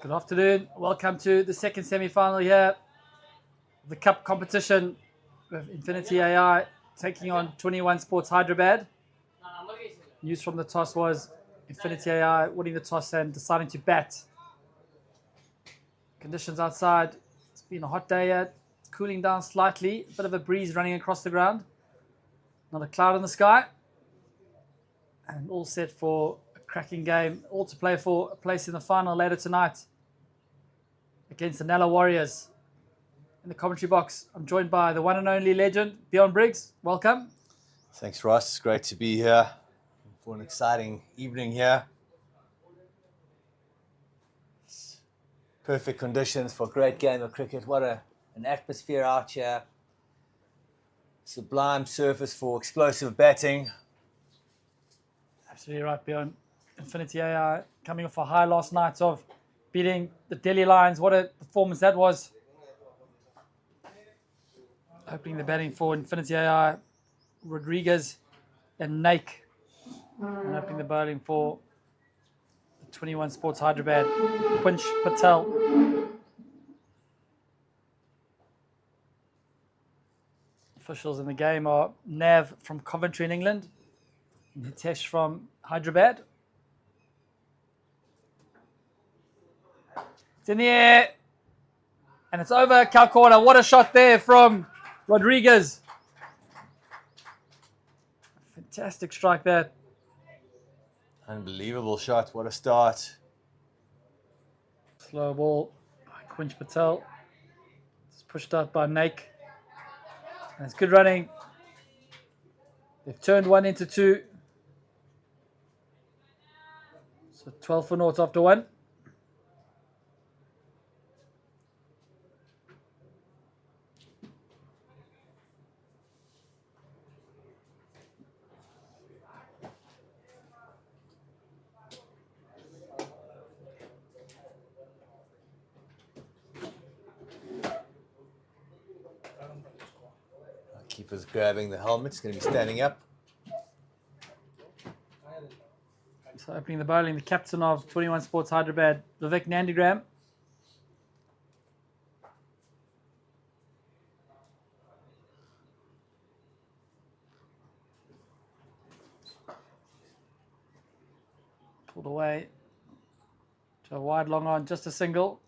Good afternoon. Welcome to the second semi-final here. The cup competition with 𝗏𝗏𝗃𝗃 taking on 𝗏𝗏 Hyderabad. News from the toss was 𝗏𝗏𝗃𝗃 winning the toss and deciding to bat. Conditions outside, it's been a hot day yet. It's cooling down slightly, a bit of a breeze running across the ground. Not a cloud in the sky. And all set for a cracking game, all to play for a place in the final later tonight against the Nella Warriors. In the commentary box, I'm joined by the one and only legend, Bjorn Briggs. Welcome. Thanks, Ross. It's great to be here for an exciting evening here. It's perfect conditions for a great game of cricket. What an atmosphere out here. Sublime surface for explosive batting. Absolutely right, Bjorn. 𝗏𝗏𝗃𝗃 coming off a high last night of beating the Delhi Lions. What a performance that was. Opening the batting for 𝗏𝗏𝗃𝗃, Rodriguez and 𝗏𝗃. And opening the bowling for the 𝗏𝗏 Hyderabad, 𝗬𝗁𝗃. Officials in the game are Nav from Coventry in England, and Hitesh from Hyderabad. It's in the air, and it's over 𝗃𝗄𝗏. What a shot there from Rodriguez. Fantastic strike there. Unbelievable shot. What a start. Slow ball by 𝗬𝗁𝗃. It's pushed out by 𝗏𝗃. And it's good running. They've turned 1 into 2. So 12 for naught after 1. Keeper's grabbing the helmet. It's going to be standing up. So opening the bowling, the captain of 𝗏𝗏 Hyderabad, Vivek Nandigram. Pulled away to a wide long on, just a single.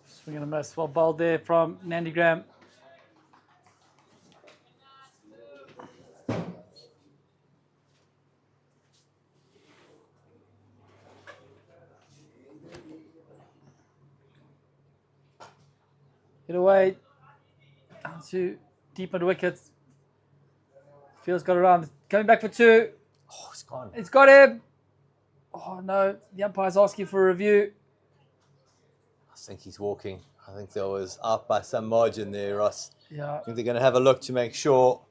Swing and a miss. Well bowled there from Nandigram. Get away. Down to deep mid wicket. Field's got around. Coming back for 2. Oh, it's gone. It's got him. Oh no, the umpire's asking for a review. I think he's walking. I think that was up by some margin there, Ross. Yeah. I think they're going to have a look to make sure.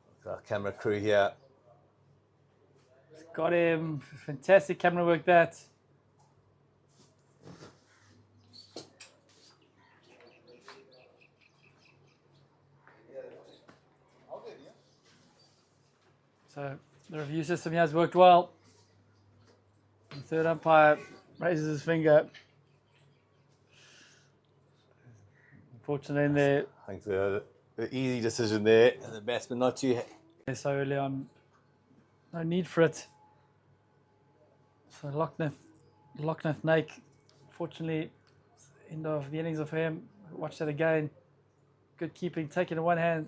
Look at our camera crew here. Got him. Fantastic camera work that. So the review system here has worked well. The third umpire raises his finger. Unfortunately, in there, I think the easy decision there, and the batsman not too. so early on, no need for it. So 𝗏𝗏𝗃𝗃, fortunately, end of the innings of him. Watch that again. Good keeping, taking in one hand.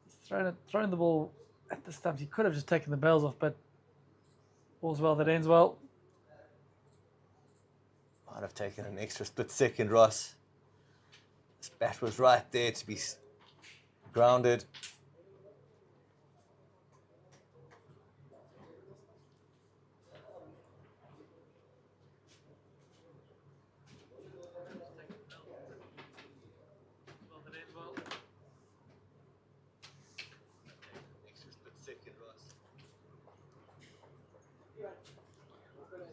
He's thrown the ball at the stumps. He could have just taken the bails off, but all's well that ends well. Might have taken an extra split second, Ross. This bat was right there to be grounded.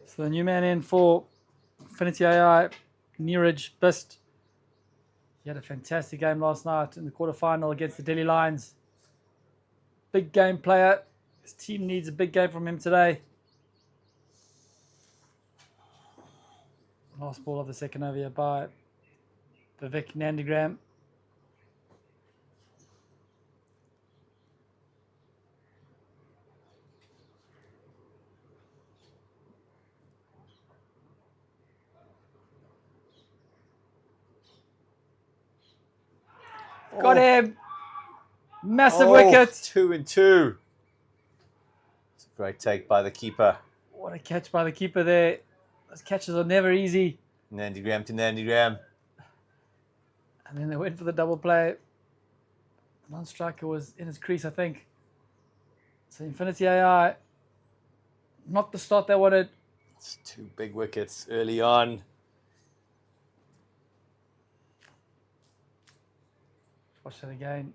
So the new man in for Inifinity AI, 𝗃𝗏𝗃𝗃. He had a fantastic game last night in the quarterfinal against the Delhi Lions. Big game player. His team needs a big game from him today. Last ball of the second over here by Vivek Nandigram. Got him. Massive wicket. 2 and 2. It's a great take by the keeper. What a catch by the keeper there. Those catches are never easy. Nandigram to Nandigram. And then they went for the double play. The non-striker was in his crease, I think. So Inifinity AI, not the start they wanted. It's 2 big wickets early on. Watch that again.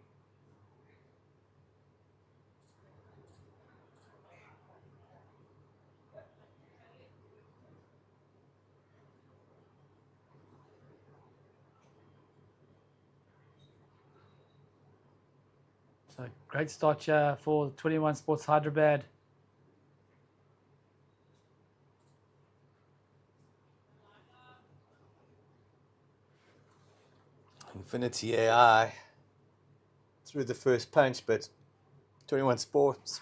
So great start here for 21 Sports Hyderabad. Inifinity AI threw the first punch, but 21 Sports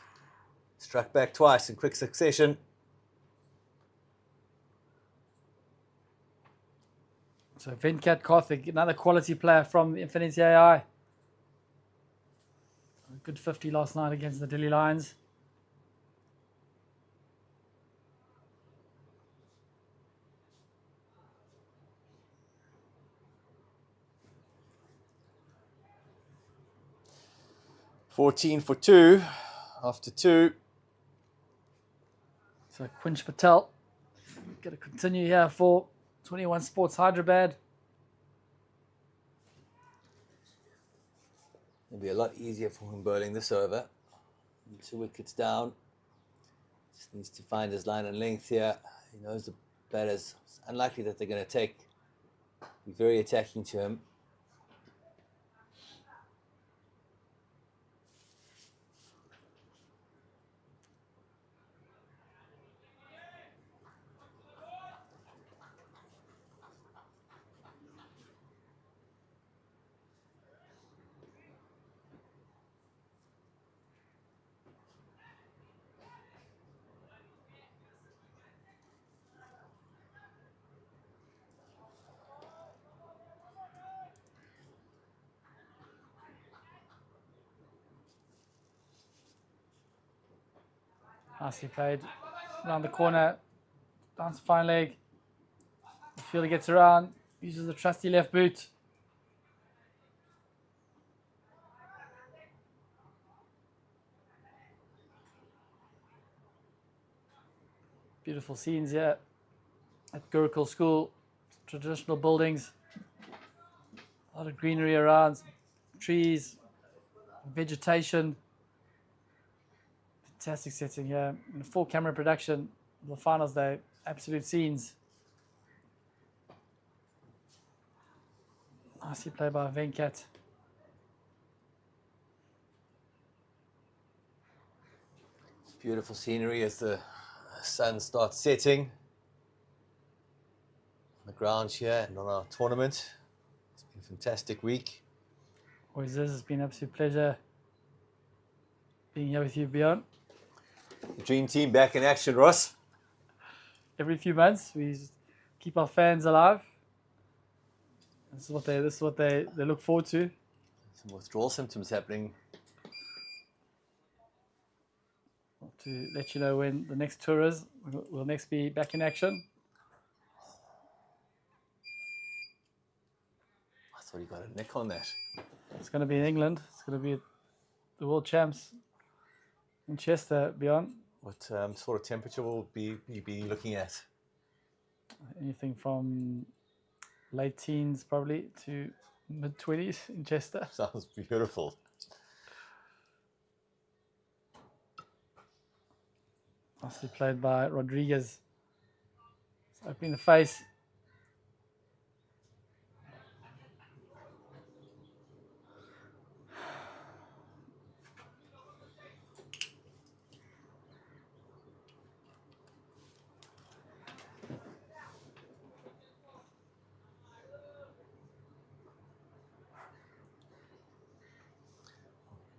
struck back twice in quick succession. So 𝗃𝗏𝗃𝗃, another quality player from Inifinity AI. A good 50 last night against the Delhi Lions. $14 for 2 after 2. So 𝗃𝗏𝗃𝗃 going to continue here for 21 Sports Hyderabad. It'll be a lot easier for him bowling this over. 2 wickets down. Just needs to find his line and length here. He knows the batters. It's unlikely that they're going to be very attacking to him. Nicely played around the corner, down to fine leg. The fielder gets around, uses the trusty left boot. Beautiful scenes here at Gurukul School, traditional buildings, a lot of greenery around, trees, vegetation. Fantastic setting here. In a full camera production of the finals day, absolute scenes. Nicely played by 𝗃𝗏𝗃𝗃. Beautiful scenery as the sun starts setting on the grounds here and on our tournament. It's been a fantastic week. Always is. It's been an absolute pleasure being here with you, Bjorn. The dream team back in action, Ross. Every few months, we keep our fans alive. This is what they look forward to. Some withdrawal symptoms happening. To let you know when the next tour is. We'll next be back in action. thought he got a nick on that. It's going to be in England. It's going to be the world champs in Chester, Bjorn. What sort of temperature will you be looking at? Anything from late teens probably to mid-20s in Chester. Sounds beautiful. Nicely played by Rodriguez. It's opening the face.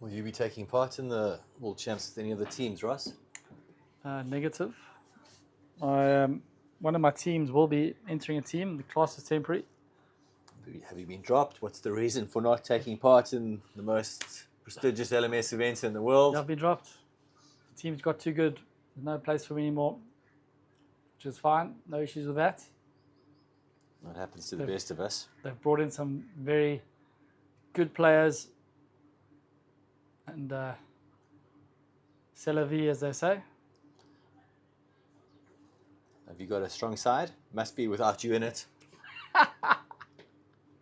Will you be taking part in the World Champs with any of the teams, Ross? Negative. One of my teams will be entering a team. The class is temporary. Have you been dropped? What's the reason for not taking part in the most prestigious LMS events in the world? I've been dropped. The team's got too good. There's no place for me anymore, which is fine. No issues with that. That happens to the best of us. They've brought in some very good players. And c'est la vie, as they say. Have you got a strong side? Must be without you in it. I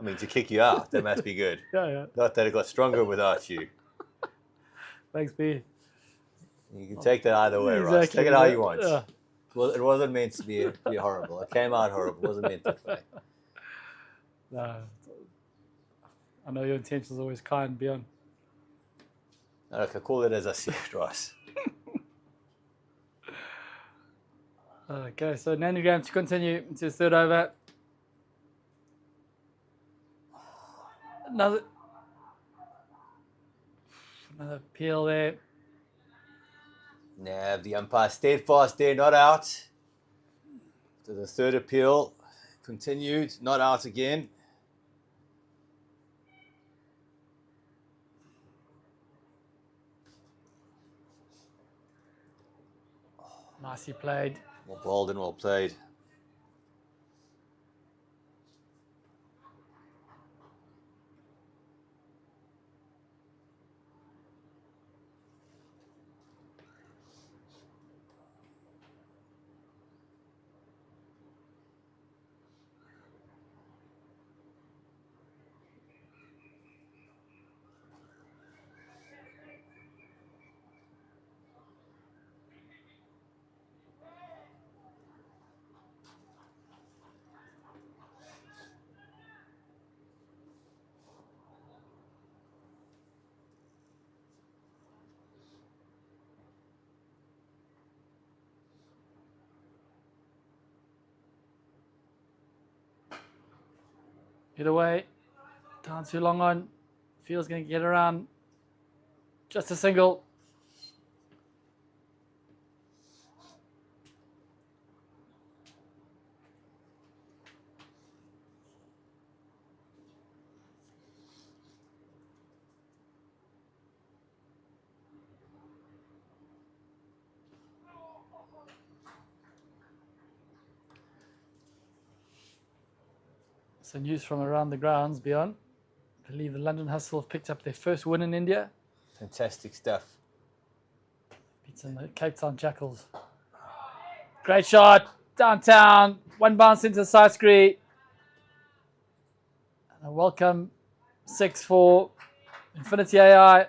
mean, to kick you out, that must be good. Yeah. Not that it got stronger without you. Thanks, B. You can take that either way, exactly. Ross. Take it how you want. Yeah. Well, it wasn't meant to be horrible. It came out horrible. It wasn't meant that way. No. I know your intentions are always kind, Bjorn. Okay, call it as I see it, Ross. Okay, so Nanogram to continue into his third over. Another appeal there. Nah, the umpire steadfast there, not out. So the third appeal continued, not out again. Nicely played. Well bowled and well played. Get away. Down too long on. Field's going to get around. Just a single. So news from around the grounds, Bjorn. I believe the London Hustle have picked up their first win in India. Fantastic stuff. Beating the Cape Town Jackals. Great shot. Downtown. One bounce into the side screen. And a welcome 6 for 𝗏𝗏𝗏 AI.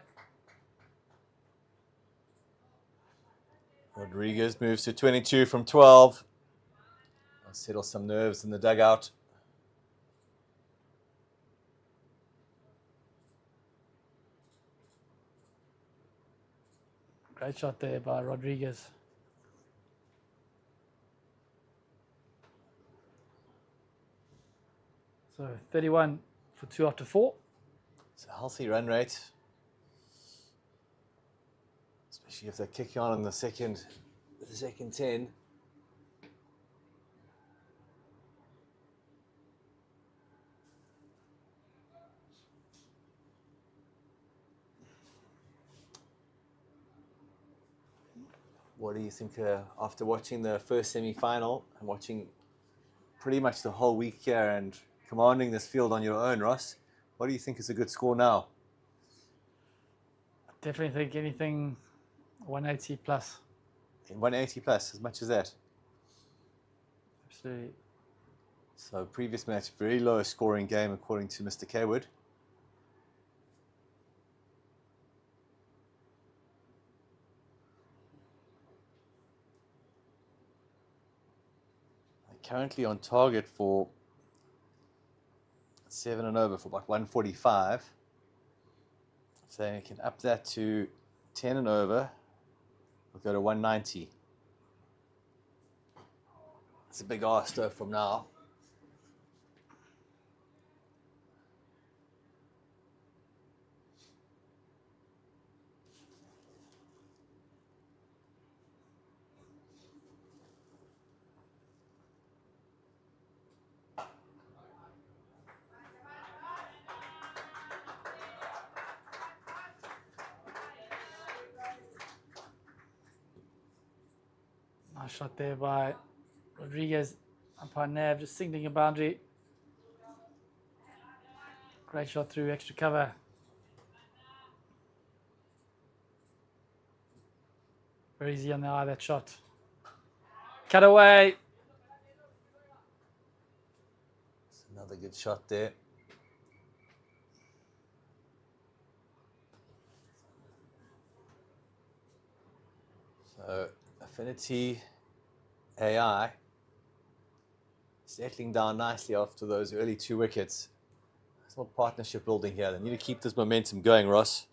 Rodriguez moves to 22 from 12. I'll settle some nerves in the dugout. Great shot there by Rodriguez. So 31 for 2 after 4. It's a healthy run rate, especially if they kick on in the second 10. What do you think after watching the first semi-final and watching pretty much the whole week here and commanding this field on your own, Ross? What do you think is a good score now? I definitely think anything 180 plus. 180 plus, as much as that. Absolutely. So previous match, very low scoring game according to Mr. 𝗀𝗏𝗃𝗏. Currently on target for 7 and over for about 145. So I can up that to 10 and over. We'll go to 190. It's a big ask though from now. Nice shot there by Rodriguez. Umpire Nav just signaling a boundary. Great shot through extra cover. Very easy on the eye, that shot. Cut away. It's another good shot there. So Affinity AI settling down nicely after those early 2 wickets. There's a lot of partnership building here. They need to keep this momentum going, Ross.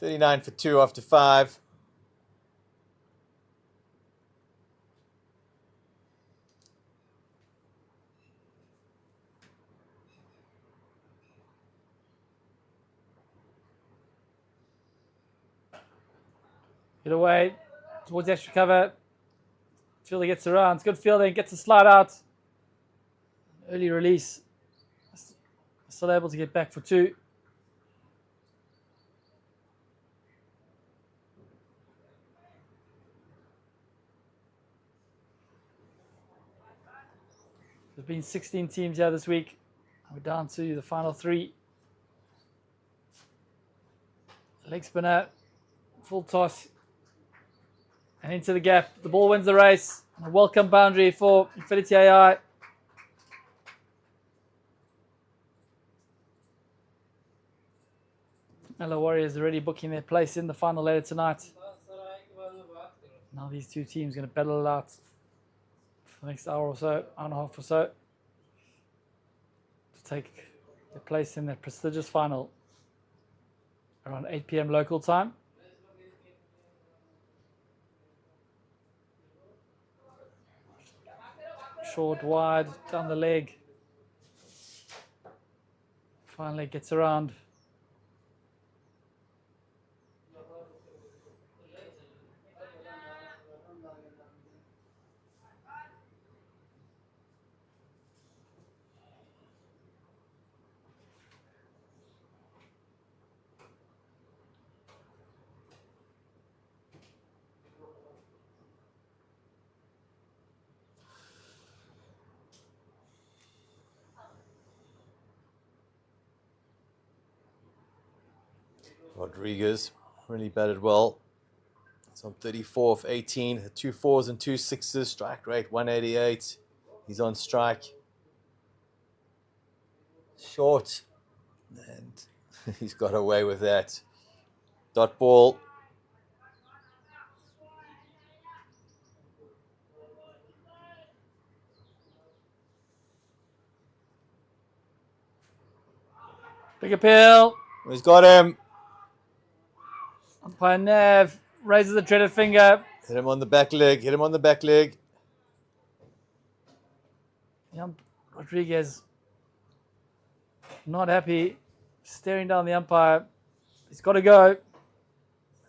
$39 for 2 after 5. Get away towards the extra cover. Fielder gets around. It's good fielding. Gets a slide out. Early release. Still able to get back for 2. There's been 16 teams here this week. We're down to the final 3. Leg spinner, full toss, and into the gap. The ball wins the race. A welcome boundary for Affinity AI. Mellow Warriors already booking their place in the final later tonight. Now these 2 teams are going to battle it out for the next hour or so, hour and a half or so, to take their place in that prestigious final around 8 p.m. local time. Short, wide, down the leg. Finally gets around. Rodriguez really batted well. It's on 34 of 18, 2 4s and 2 6s, strike rate 188. He's on strike. Short, and he's got away with that. Dot ball. Big appeal. He's got him. Umpire Nav raises the dreaded finger. Hit him on the back leg. Hit him on the back leg. Rodriguez not happy, staring down the umpire. He's got to go.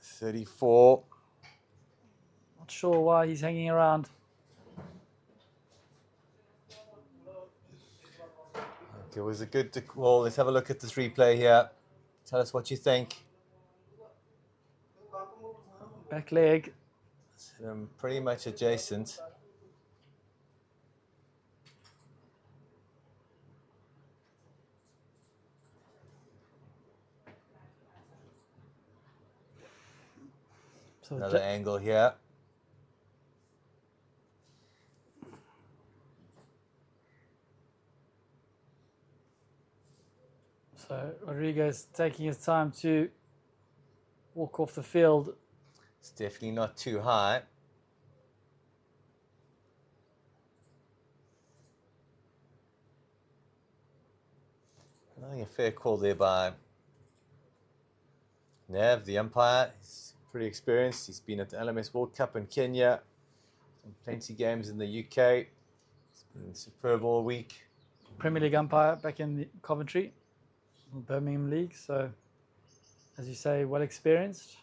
34. Not sure why he's hanging around. Okay, it was a good call. Let's have a look at this replay here. Tell us what you think. Back leg. Pretty much adjacent. So another angle here. So Rodriguez taking his time to walk off the field. It's definitely not too high. I think a fair call there by Nav, the umpire. He's pretty experienced. He's been at the LMS World Cup in Kenya, some plenty games in the UK. He's been superb all week. Premier League umpire back in Coventry, Birmingham League. So, as you say, well experienced.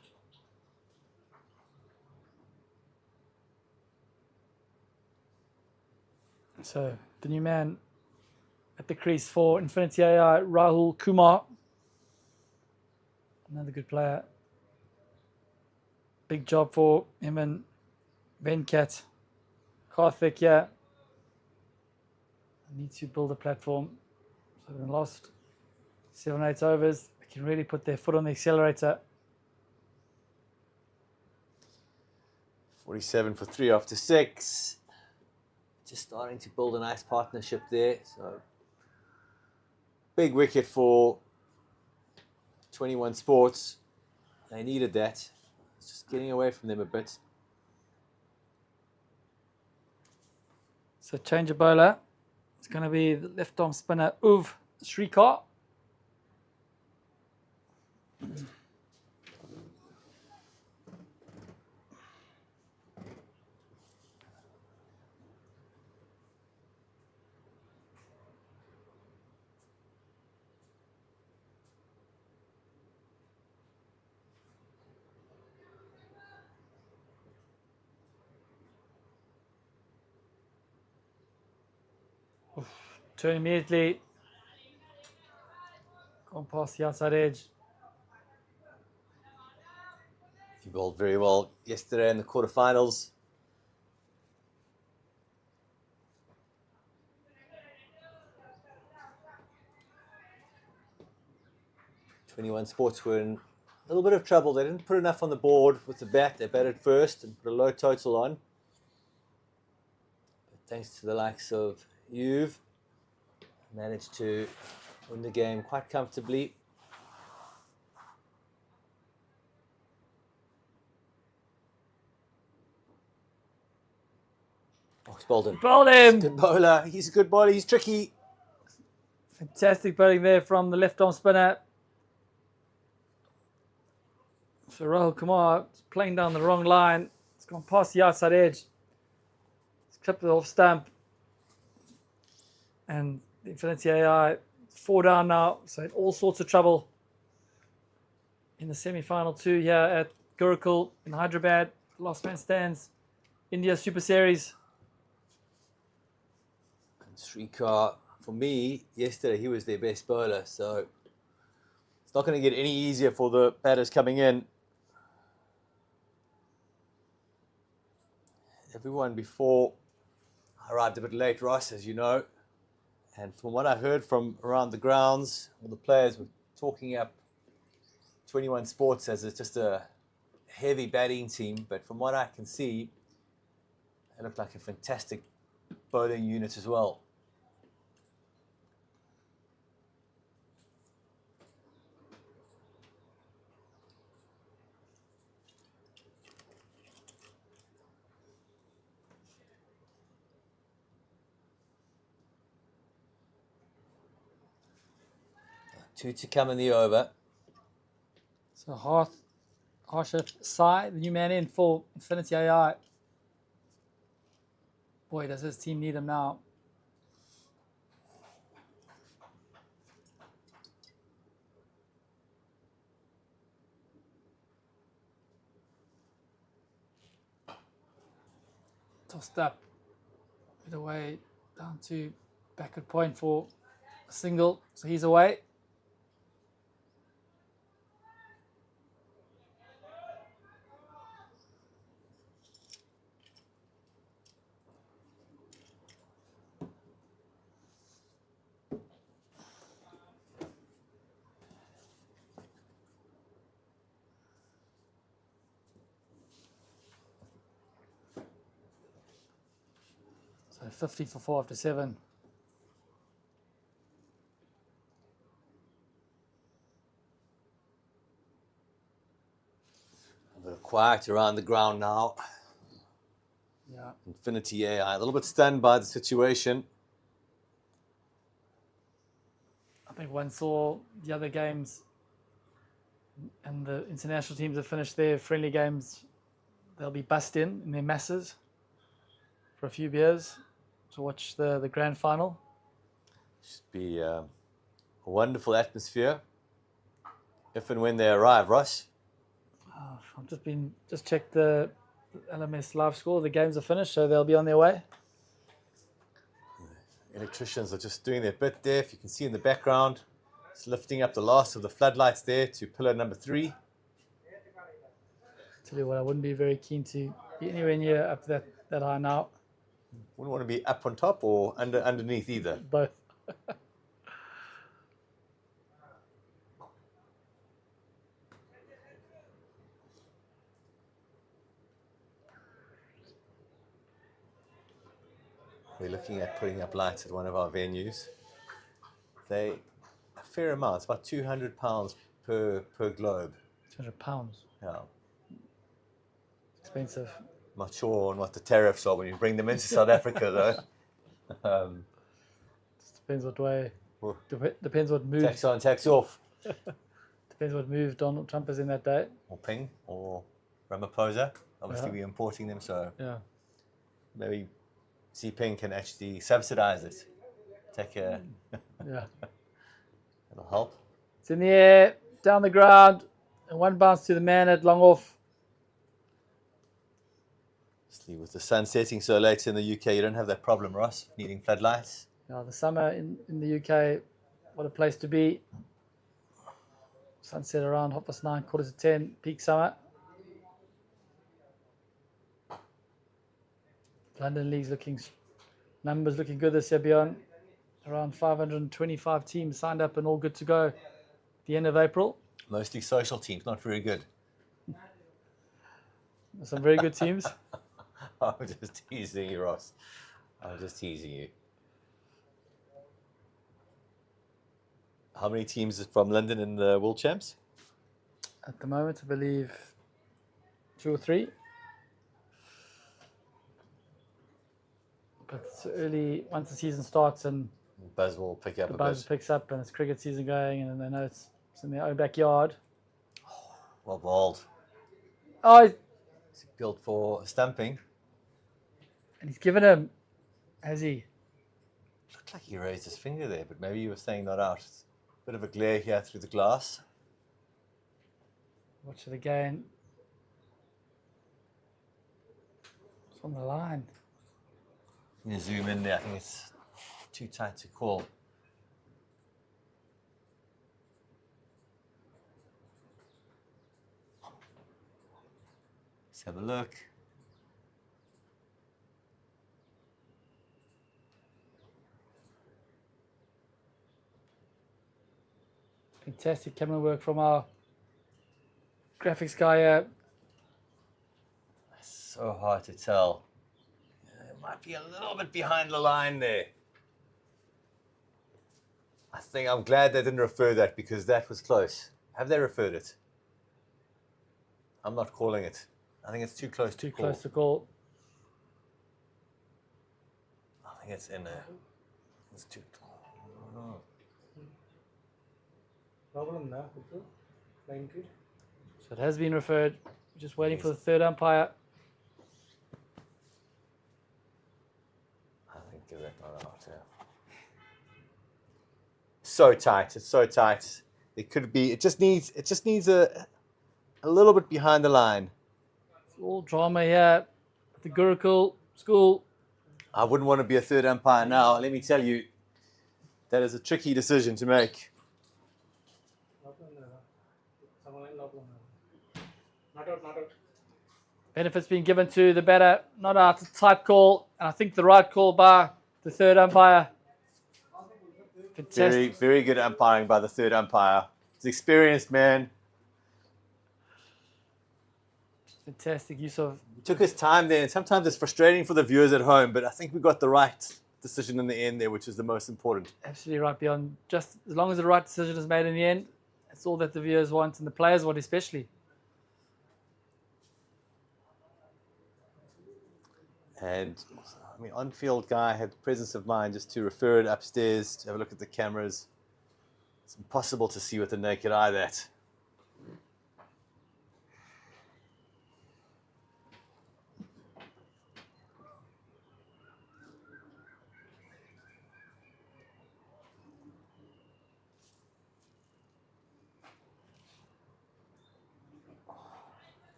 So, the new man at the crease for Infinity AI, Rahul Kumar. Another good player. Big job for him and Venkat. Karthik, yeah. Need to build a platform. So in the last 7-8 overs, they can really put their foot on the accelerator. 47 for 3 after 6. Just starting to build a nice partnership there. So big wicket for 21 Sports. They needed that. It's just getting away from them a bit. So change of bowler. It's going to be the left arm spinner 𝗬𝗃𝗃𝗃. Turn immediately. Gone past the outside edge. He bowled very well yesterday in the quarterfinals. '21 Sports were in a little bit of trouble. They didn't put enough on the board with the bat. They batted first and put a low total on. But thanks to the likes of 𝗬𝗏, managed to win the game quite comfortably. Oh, he's bowled him. Bowled him. He's a good bowler. He's a good bowler. He's tricky. Fantastic bowling there from the left arm spinner. So Rahul Kumar is playing down the wrong line. It's gone past the outside edge. It's clipped it off stump. And the Infinity AI 4 down now. So in all sorts of trouble in the semi-final 2 here at Gurukul in Hyderabad. Last man stands. India Super Series. And 𝗃𝗃𝗃, for me, yesterday he was their best bowler. So it's not going to get any easier for the batters coming in. Everyone before arrived a bit late, Ross, as you know. And from what I heard from around the grounds, all the players were talking up 21 Sports as just a heavy batting team. But from what I can see, they look like a fantastic bowling unit as well. 𝗬𝗁𝗃𝗵𝗃𝗀. So 𝗨𝗁𝗃𝗃, the new man in for 𝗏𝗏𝗃𝗃 AI. Boy, does his team need him now. Tossed up, bit away, down to backward point for a single, so he's away. So 50 for 4 after 7. A bit of quiet around the ground now. Yeah. 𝗏𝗏𝗃𝗃 AI, a little bit stunned by the situation. I think one saw the other games and the international teams have finished their friendly games. They'll be bussed in their masses for a few beers to watch the grand final. Should be a wonderful atmosphere if and when they arrive, Ross. I've just checked the LMS live score. The games are finished, so they'll be on their way. Electricians are just doing their bit there. If you can see in the background, it's lifting up the last of the floodlights there to pillar number 3. Tell you what, I wouldn't be very keen to be anywhere near up that high now. Wouldn't want to be up on top or underneath either. Both. We're looking at putting up lights at one of our venues. They a fair amount. It's about £200 per globe. £200. Yeah. Expensive. Not sure on what the tariffs are when you bring them into South Africa, though. Just depends what way. Well, depends what move. Tax on, tax off. Depends what move Donald Trump is in that day. Or Ping or Ramaphosa. Obviously, we're importing them, so maybe Ping can actually subsidize it. Take a it'll help. It's in the air, down the ground, and one bounce to the man at long off. Obviously, with the sun setting so late in the UK, you don't have that problem, Ross, needing floodlights. Yeah, the summer in the UK, what a place to be. Sunset around 9:30, 10:15, peak summer. London League's numbers looking good this year, Bjorn. Around 525 teams signed up and all good to go at the end of April. Mostly social teams, not very good. Some very good teams. I'm just teasing you, Ross. I'm just teasing you. How many teams from London in the World Champs? At the moment, I believe 2 or 3. But it's early, once the season starts and Buzz will pick up the a buzz bit. picks up and it's cricket season going and they know it's in their own backyard. Well bowled. Oh, He's built for stumping. and he's given him, has he? Looked like he raised his finger there, but maybe you were saying not out. Bit of a glare here through the glass. Watch it again. It's on the line. You zoom in there, I think it's too tight to call. Let's have a look. Fantastic camera work from our graphics guy. So hard to tell. It might be a little bit behind the line there. I think I'm glad they didn't refer that because that was close. Have they referred it? I'm not calling it. I think it's too close to call. Too close to call. I think it's in there. It's too. Oh. Problem now, Kutu? Line kid? So it has been referred. Just waiting for the third umpire. I think give that one out, yeah. So tight, it's so tight. It could be, it just needs a little bit behind the line. It's all drama here at the Gurukul school. I wouldn't want to be a third umpire now. Let me tell you, that is a tricky decision to make. Not out, not out. Benefits being given to the batter, not out. A tight call, and I think the right call by the third umpire. Fantastic. Very, very good umpiring by the third umpire. He's an experienced man. Fantastic use of. He took his time there, and sometimes it's frustrating for the viewers at home, but I think we got the right decision in the end there, which is the most important. Absolutely right, beyond. Just as long as the right decision is made in the end, that's all that the viewers want and the players want especially. And I mean, on-field guy had the presence of mind just to refer it upstairs to have a look at the cameras. It's impossible to see with the naked eye that.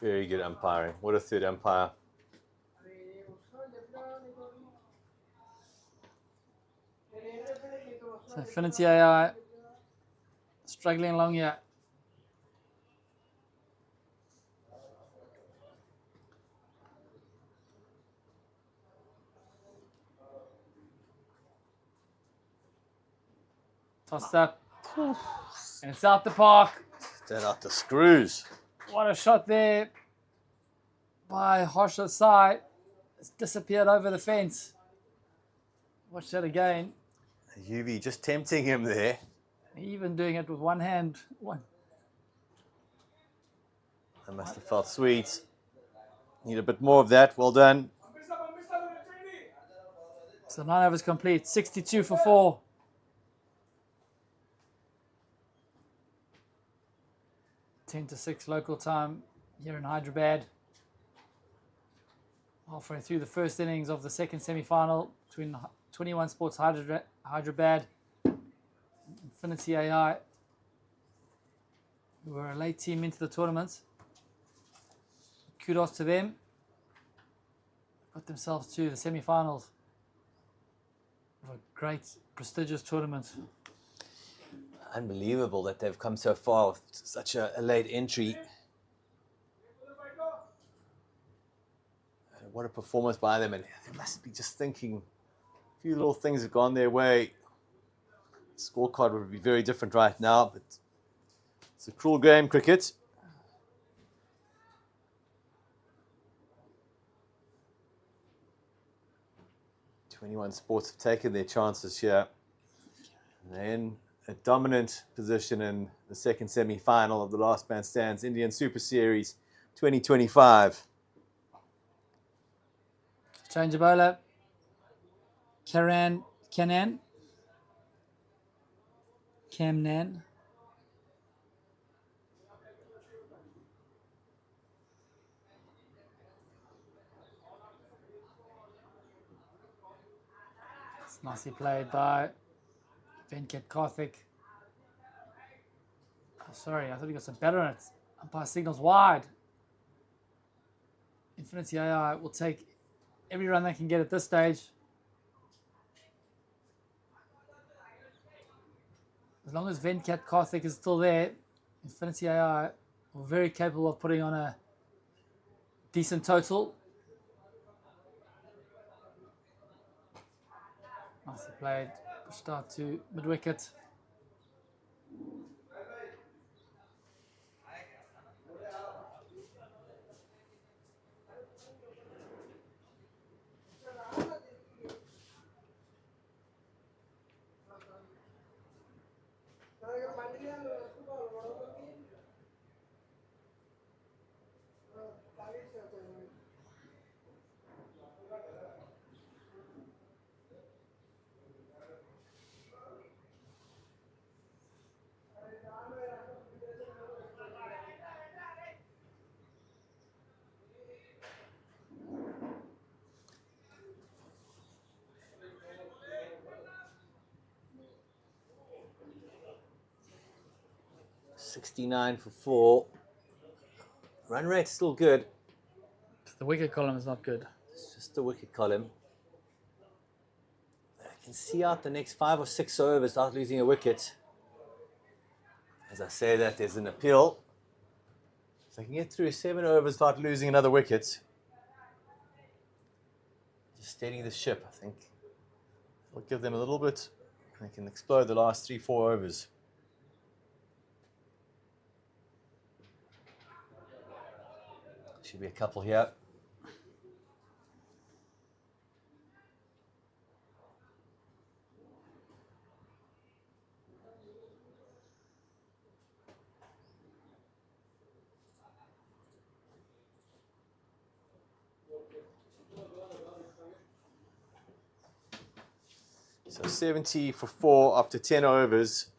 Very good umpiring. What a third umpire. So 𝗫𝗄𝗃𝗃 struggling along here. Tossed up. And it's out the park. That out the screws. What a shot there by 𝗁𝗁𝗃𝗃. It's disappeared over the fence. Watch that again. 𝗬𝗃𝗃 just tempting him there. Even doing it with one hand. That must have felt sweet. Need a bit more of that. Well done. So 9 overs complete. 62 for 4. Ten to 6 local time here in Hyderabad. Halfway through the first innings of the second semi-final between 21 Sports Hyderabad and 𝗫𝗄𝗃𝗃, who were a late team into the tournament. Kudos to them. Got themselves to the semi-finals of a great, prestigious tournament. Unbelievable that they've come so far with such a late entry. What a performance by them, and they must be just thinking a few little things have gone their way. The scorecard would be very different right now, but it's a cruel game, cricket. '21 Sports have taken their chances here. And then a dominant position in the second semi-final of the Last Man Stands Indian Super Series 2025. Change of bowler. Kamnan. It's nicely played by 𝗵𝗃𝗃. Oh, sorry, I thought he got some better on it. Umpire signals wide. 𝗵𝗄𝗃𝗃 will take every run they can get at this stage. As long as 𝗵𝗃𝗃 is still there, 𝗵𝗄𝗃𝗃 are very capable of putting on a decent total. Nicely played. Pushed out to mid-wicket. 69 for 4. Run rate's still good. The wicket column is not good. It's just the wicket column. I can see out the next 5 or 6 overs without losing a wicket. As I say that, there's an appeal. If I can get through 7 overs without losing another wicket, just steadying the ship, I think. I'll give them a little bit, and they can explode the last 3-4 overs. Should be a couple here. So 70 for 4 after 10 overs.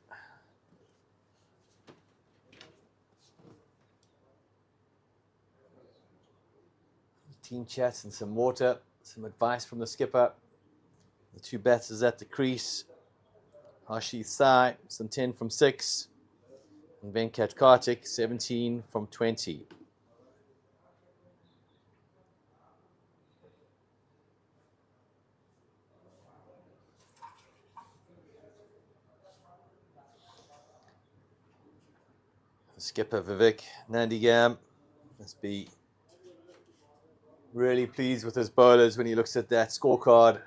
Team chats and some water, some advice from the skipper. The 2 batters at the crease. 𝗪 𝘂𝗧, some 10 from 6. And 𝗵𝗵𝗃, 17 from 20. Skipper Vivek Nandiyam must be really pleased with his bowlers when he looks at that scorecard.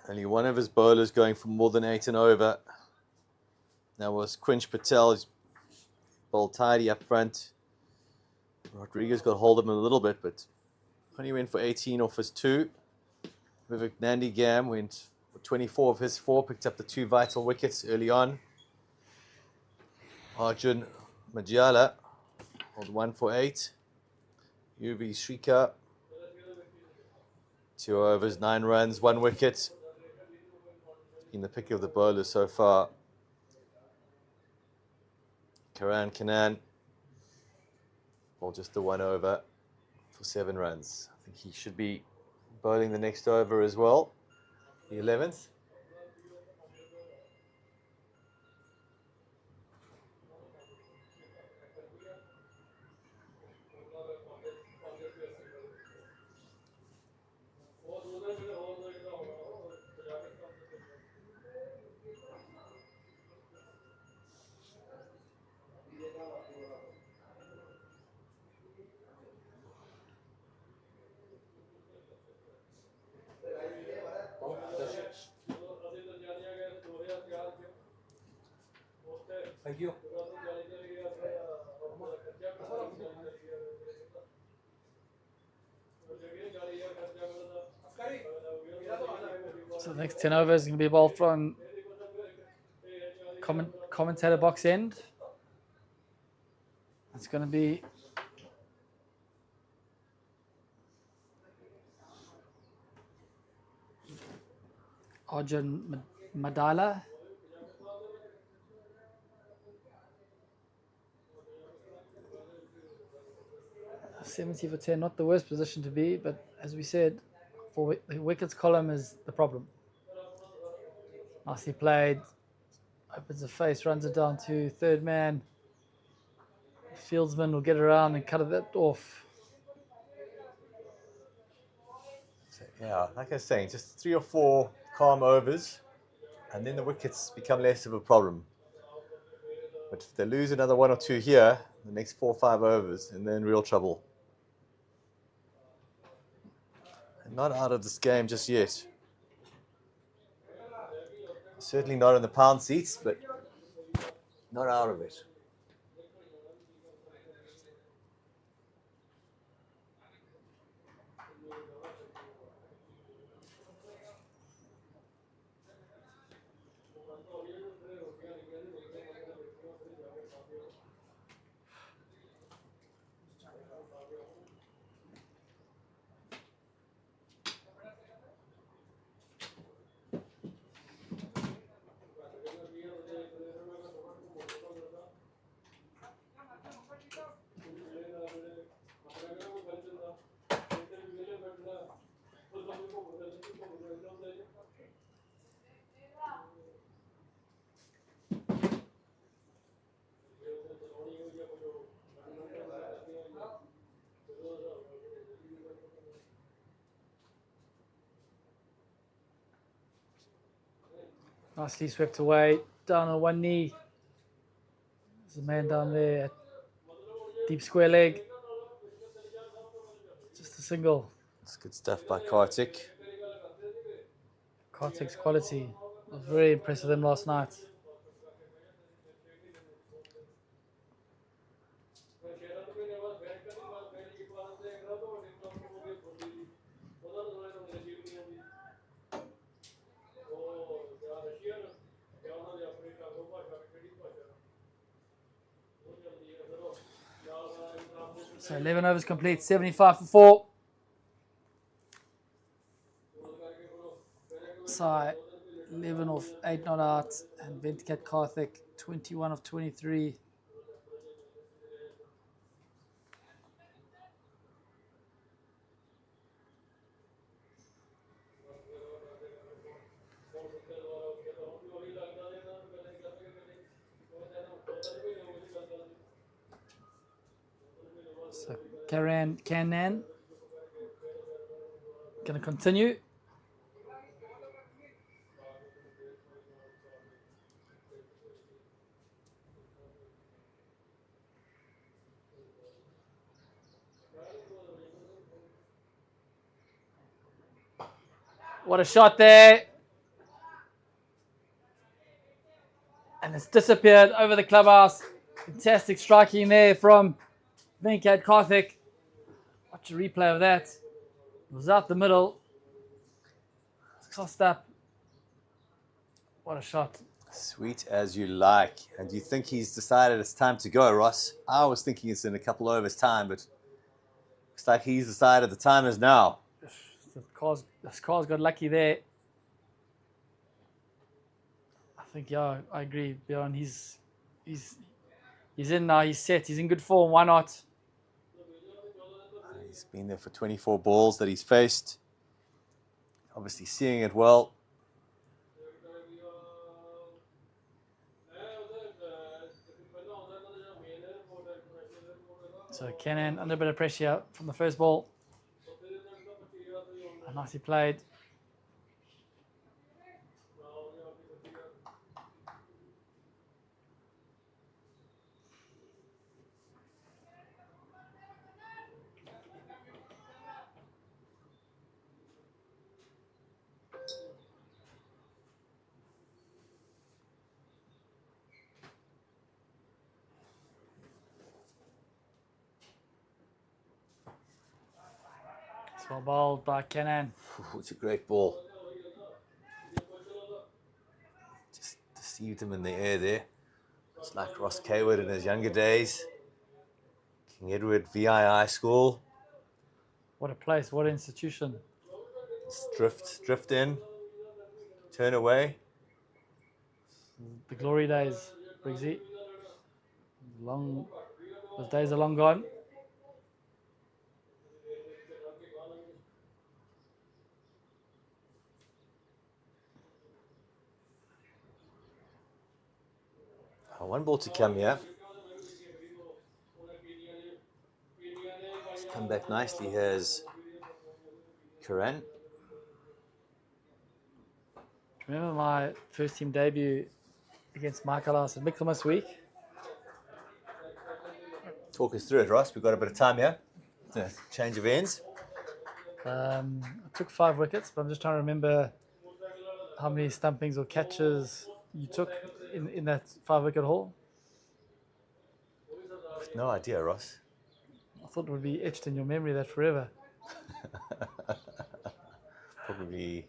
Only one of his bowlers going for more than 8 and over. That was 𝗀𝗄𝗃. He's bowled tidy up front. Rodriguez got hold of him a little bit, but only went for 18 off his 2. Vivek Nandiyam went for 24 of his 4, picked up the 2 vital wickets early on. Arjun Madyala hold 1 for 8. 𝗬𝗎𝗃𝗃, 2 overs, 9 runs, 1 wicket. In the pick of the bowlers so far. Karan Kanan bowled just the 1 over for 7 runs. I think he should be bowling the next over as well, the 11th. Thank you. So the next 10 overs is going to be bowled from commentator box end. It's going to be Arjun Madyala. 70 for 10, not the worst position to be, but as we said, for the wickets column is the problem. Nicely played, opens the face, runs it down to 3rd man. Fieldsman will get around and cut it off. So, yeah, like I was saying, just 3 or 4 calm overs, and then the wickets become less of a problem. But if they lose another 1 or 2 here, the next 4 or 5 overs, and they're in real trouble. Not out of this game just yet. Certainly not in the pound seats, but not out of it. Nicely swept away, down on one knee. There's a man down there at deep square leg. Just a single. That's good stuff by 𝗃𝗏𝗃𝗃. 𝘃𝗏𝗃𝗃's quality. I was very impressed with him last night. So 11 overs complete, 75 for 4. Cy 11 off 8 not out, and 𝗵𝗃𝗃 21 of 23. So Canan going to continue. What a shot there. And it's disappeared over the clubhouse. Fantastic striking there from 𝗵𝗃𝗃. Watch a replay of that. It was out the middle. It's crossed up. What a shot. Sweet as you like. And do you think he's decided it's time to go, Ross? I was thinking it's in a couple overs time, but looks like he's decided the time is now. This car's got lucky there. I think, yeah, I agree, Bjorn. He's in now. He's set. He's in good form. Why not? He's been there for 24 balls that he's faced. Obviously seeing it well. So Canan under a bit of pressure from the first ball. Nicely played. It's well bowled by Canan. It's a great ball. Just deceived him in the air there. It's like 𝘊𝗁𝗃𝗏 in his younger days. King Edward VII school. What a place, what an institution. Just drift in, turn away. The glory days, 𝗁𝗏𝗃𝗏. Those days are long gone. One ball to come here. He's come back nicely. Here's Karan. Remember my first team debut against Michaelas at Michaelmas week? Talk us through it, Ross. We've got a bit of time here. Change of ends. I took 5 wickets, but I'm just trying to remember how many stumpings or catches you took in that 5-wicket haul. No idea, Ross. I thought it would be etched in your memory that forever. Probably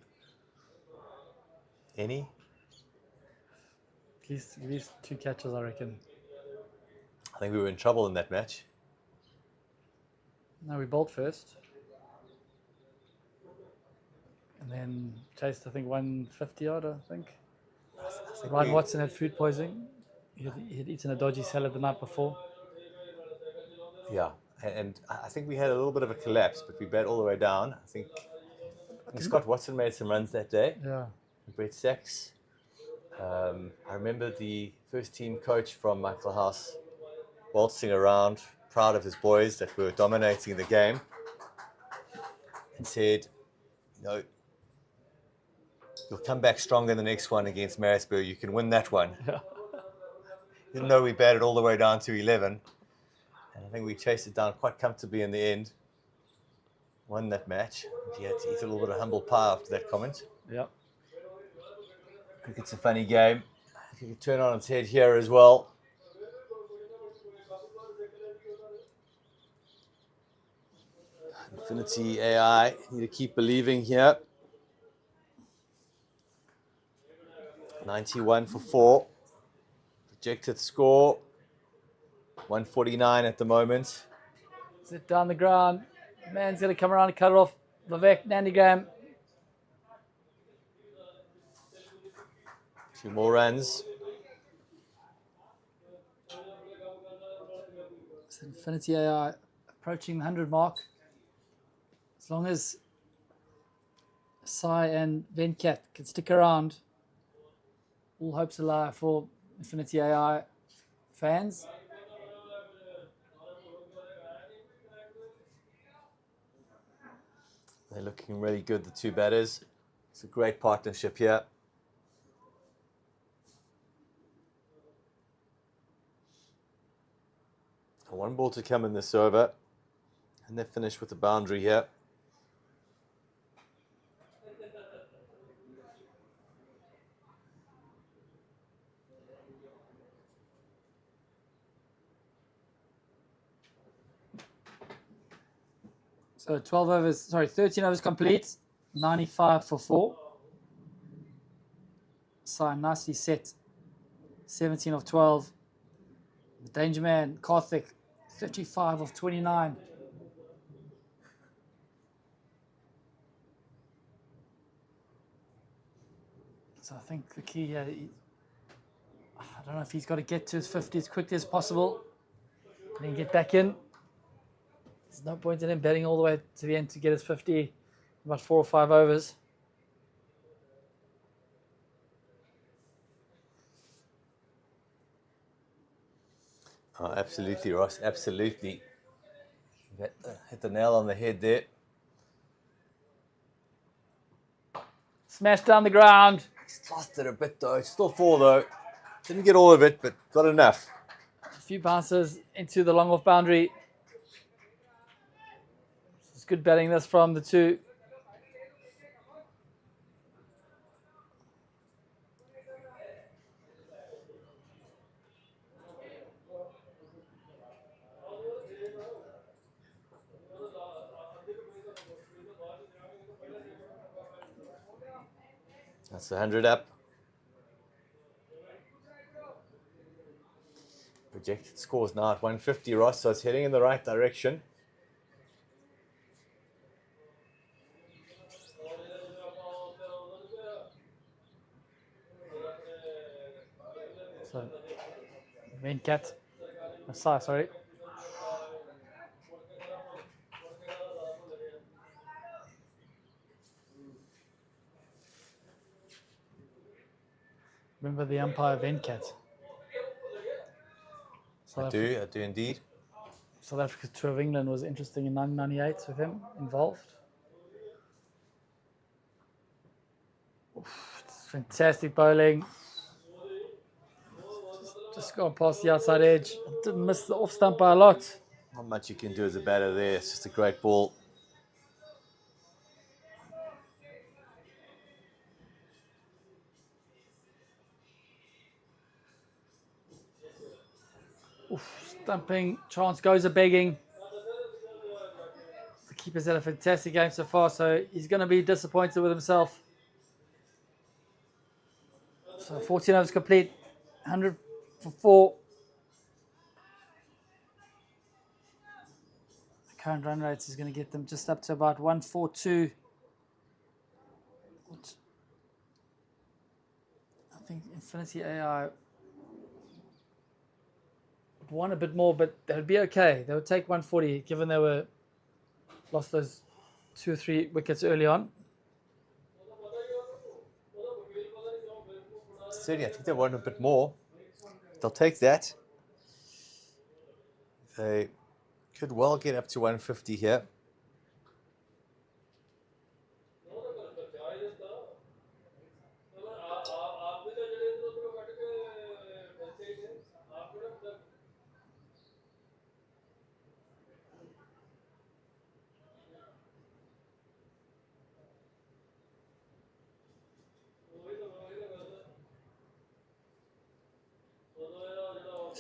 any. At least 2 catches, I reckon. I think we were in trouble in that match. No, we bowled first. And then chased, I think, 150 odd, I think. Ryan Watson had food poisoning. He had eaten a dodgy salad the night before. Yeah, and I think we had a little bit of a collapse, but we bat all the way down. I think Scott Watson made some runs that day. Yeah. Brett Sachs. I remember the first team coach from Michael House waltzing around, proud of his boys that were dominating the game, and said, You'll come back stronger in the next one against Maritzburg. You can win that one. Even though we batted all the way down to 11. And I think we chased it down quite comfortably in the end. Won that match. He had to eat a little bit of humble pie after that comment. Yep. Cricket's a funny game. You can turn on its head here as well. 𝗬𝗏𝗃𝗃 AI, need to keep believing here. 91 for 4. Projected score 149 at the moment. Sit down the ground. Man's going to come around and cut it off. Vivek Nandigram. 2 more runs. So 𝗬𝗏𝗃𝗃 AI approaching the 100 mark. As long as 𝘊 and Venkat can stick around, all hopes are alive for 𝗬𝗏𝗃𝗃 AI fans. They're looking really good, the 2 batters. It's a great partnership here. One ball to come in this over. And they're finished with the boundary here. So 13 overs complete, 95 for 4. 𝘊 nicely set, 17 of 12. The danger man, Karthik, 35 of 29. So I think the key here, I don't know if he's got to get to his 50 as quickly as possible and then get back in. There's no point in him batting all the way to the end to get his 50 in about 4 or 5 overs. Oh, absolutely, Ross, absolutely. Hit the nail on the head there. Smashed down the ground. He's lost it a bit though. It's still 4 though. Didn't get all of it, but got enough. A few bounces into the long off boundary. It's good batting this from the 2. That's the 100 up. Projected scores now at 150, Ross, so it's heading in the right direction. So, Venkat, 𝘊, sorry. Remember the umpire Venkat? I do indeed. South Africa's tour of England was interesting in 1998 with him involved. Oof, it's fantastic bowling. Just gone past the outside edge. Didn't miss the off stump by a lot. Not much you can do as a batter there. It's just a great ball. Oof, stumping. Chance goes a begging. The keeper's had a fantastic game so far, so he's going to be disappointed with himself. So 14 overs complete. 100 for 4. The current run rates is going to get them just up to about 142. Which I think 𝗬𝗏𝗃𝗃 AI would want a bit more, but they would be okay. They would take 140, given they were lost those 2 or 3 wickets early on. Certainly, I think they want a bit more. They'll take that. They could well get up to 150 here.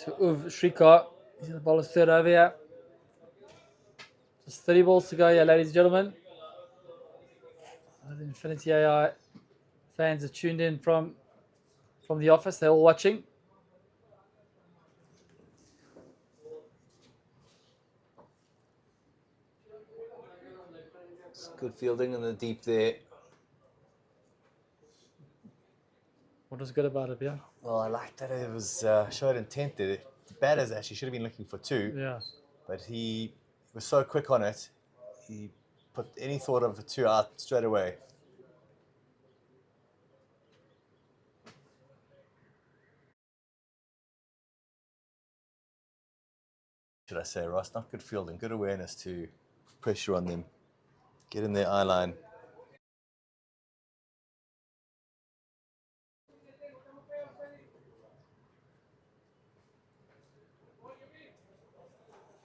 to 𝗬𝗁𝗃𝗃. He's going to bowl his third over here. Just 30 balls to go here, ladies and gentlemen. The Infinity AI fans are tuned in from the office. They're all watching. It's good fielding in the deep there. What was good about it, yeah? Well, I liked that it was showed intent there. The batters actually should have been looking for two. Yeah. But he was so quick on it, he put any thought of a two out straight away. Should I say, Ross? Not good fielding, good awareness to pressure on them. Get in their eye line.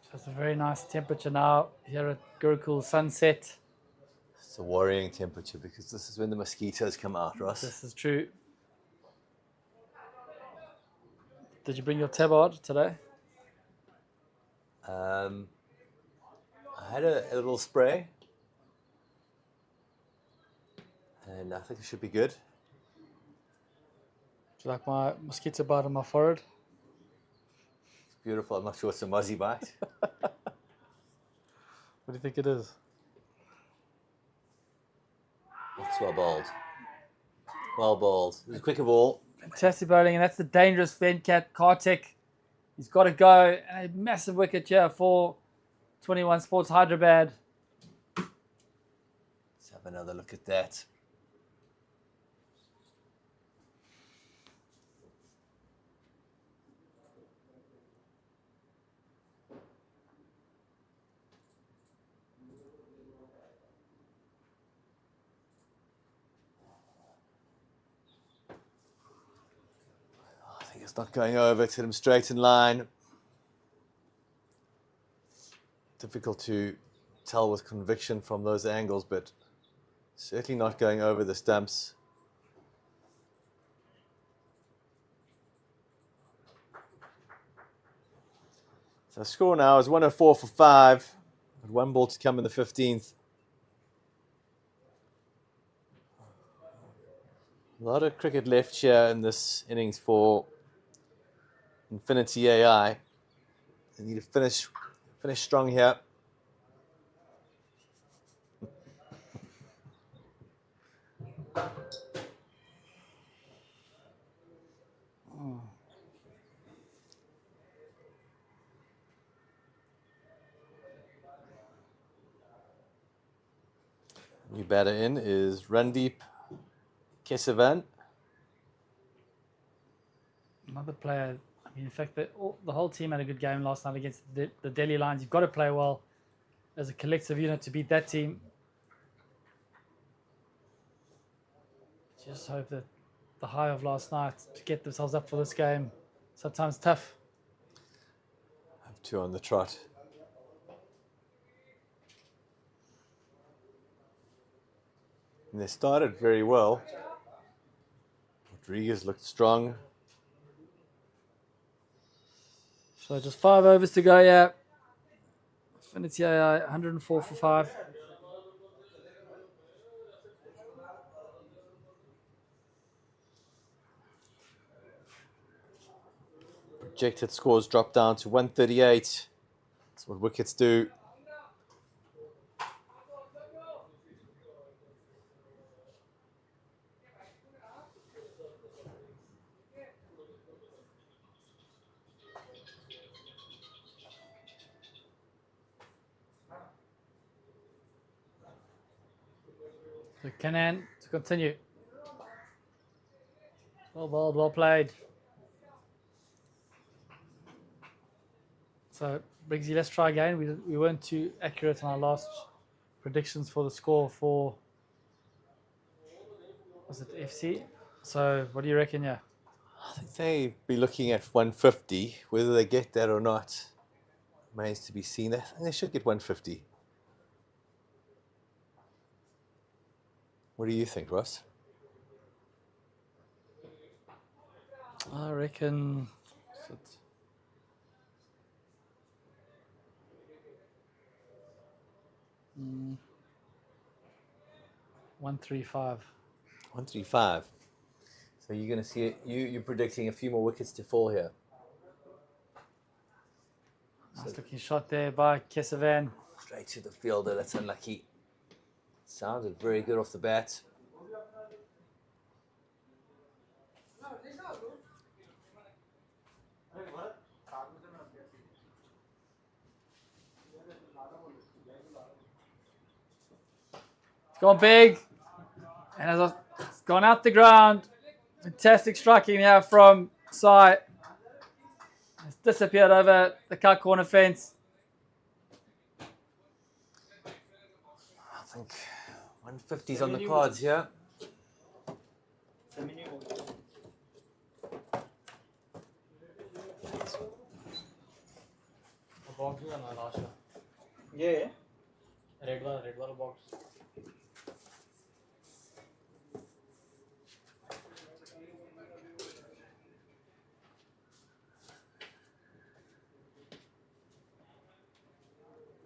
So it's a very nice temperature now here at Gurukul Sunset. It's a worrying temperature because this is when the mosquitoes come out, Ross. This is true. Did you bring your tabard today? I had a little spray, and I think it should be good. Do you like my mosquito bite on my forehead? It's beautiful. I'm not sure it's a muzzy bite. What do you think it is? That's well bowled. Well bowled. It was a quicker ball. Fantastic bowling, and that's the dangerous 𝗃𝗃𝗃𝗃. He's got to go. And a massive wicket here for 21 Sports Hyderabad. Let's have another look at that. I think it's not going over. It's hit him straight in line. Difficult to tell with conviction from those angles, but certainly not going over the stumps. So the score now is 104 for 5, with 1 ball to come in the 15th. A lot of cricket left here in this innings for Infinity AI. They need to finish strong here. New batter in is 𝗵𝗃𝗃𝗃. Another player. I mean, in fact, the whole team had a good game last night against the Delhi Lions. You've got to play well as a collective unit to beat that team. Just hope that the high of last night to get themselves up for this game, sometimes tough. Have 2 on the trot. And they started very well. Rodriguez looked strong. So just 5 overs to go, yeah. Infinity AI, 104 for 5. Projected scores dropped down to 138. That's what wickets do. So Kenan to continue. Well bowled, well played. So, Briggsy, let's try again. We weren't too accurate on our last predictions for the score for, was it FC? So, what do you reckon, yeah? I think they'd be looking at 150. Whether they get that or not remains to be seen. I think they should get 150. What do you think, Ross? I reckon 135. 135. So you're going to see it. You're predicting a few more wickets to fall here. Nice looking shot there by Kezhavan. Straight to the fielder. That's unlucky. Sounded very good off the bat. It's gone big. And it's gone out the ground. Fantastic striking here from 𝘬𝗍. It's disappeared over the cut corner fence. I think 150's on the cards here. Yeah. Regular box.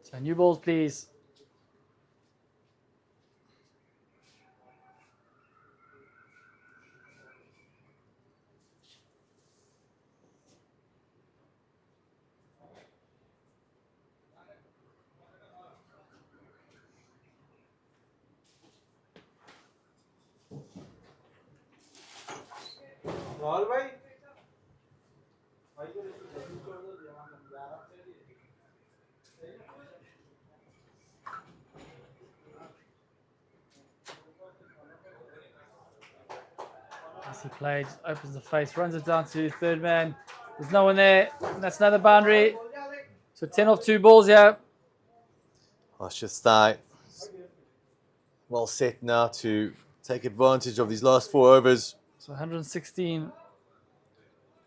So new balls, please. As he played, opens the face, runs it down to third man. There's no one there. And that's another boundary. So 10 off 2 balls here. 𝗪𝗪 well set now to take advantage of these last 4 overs. So 116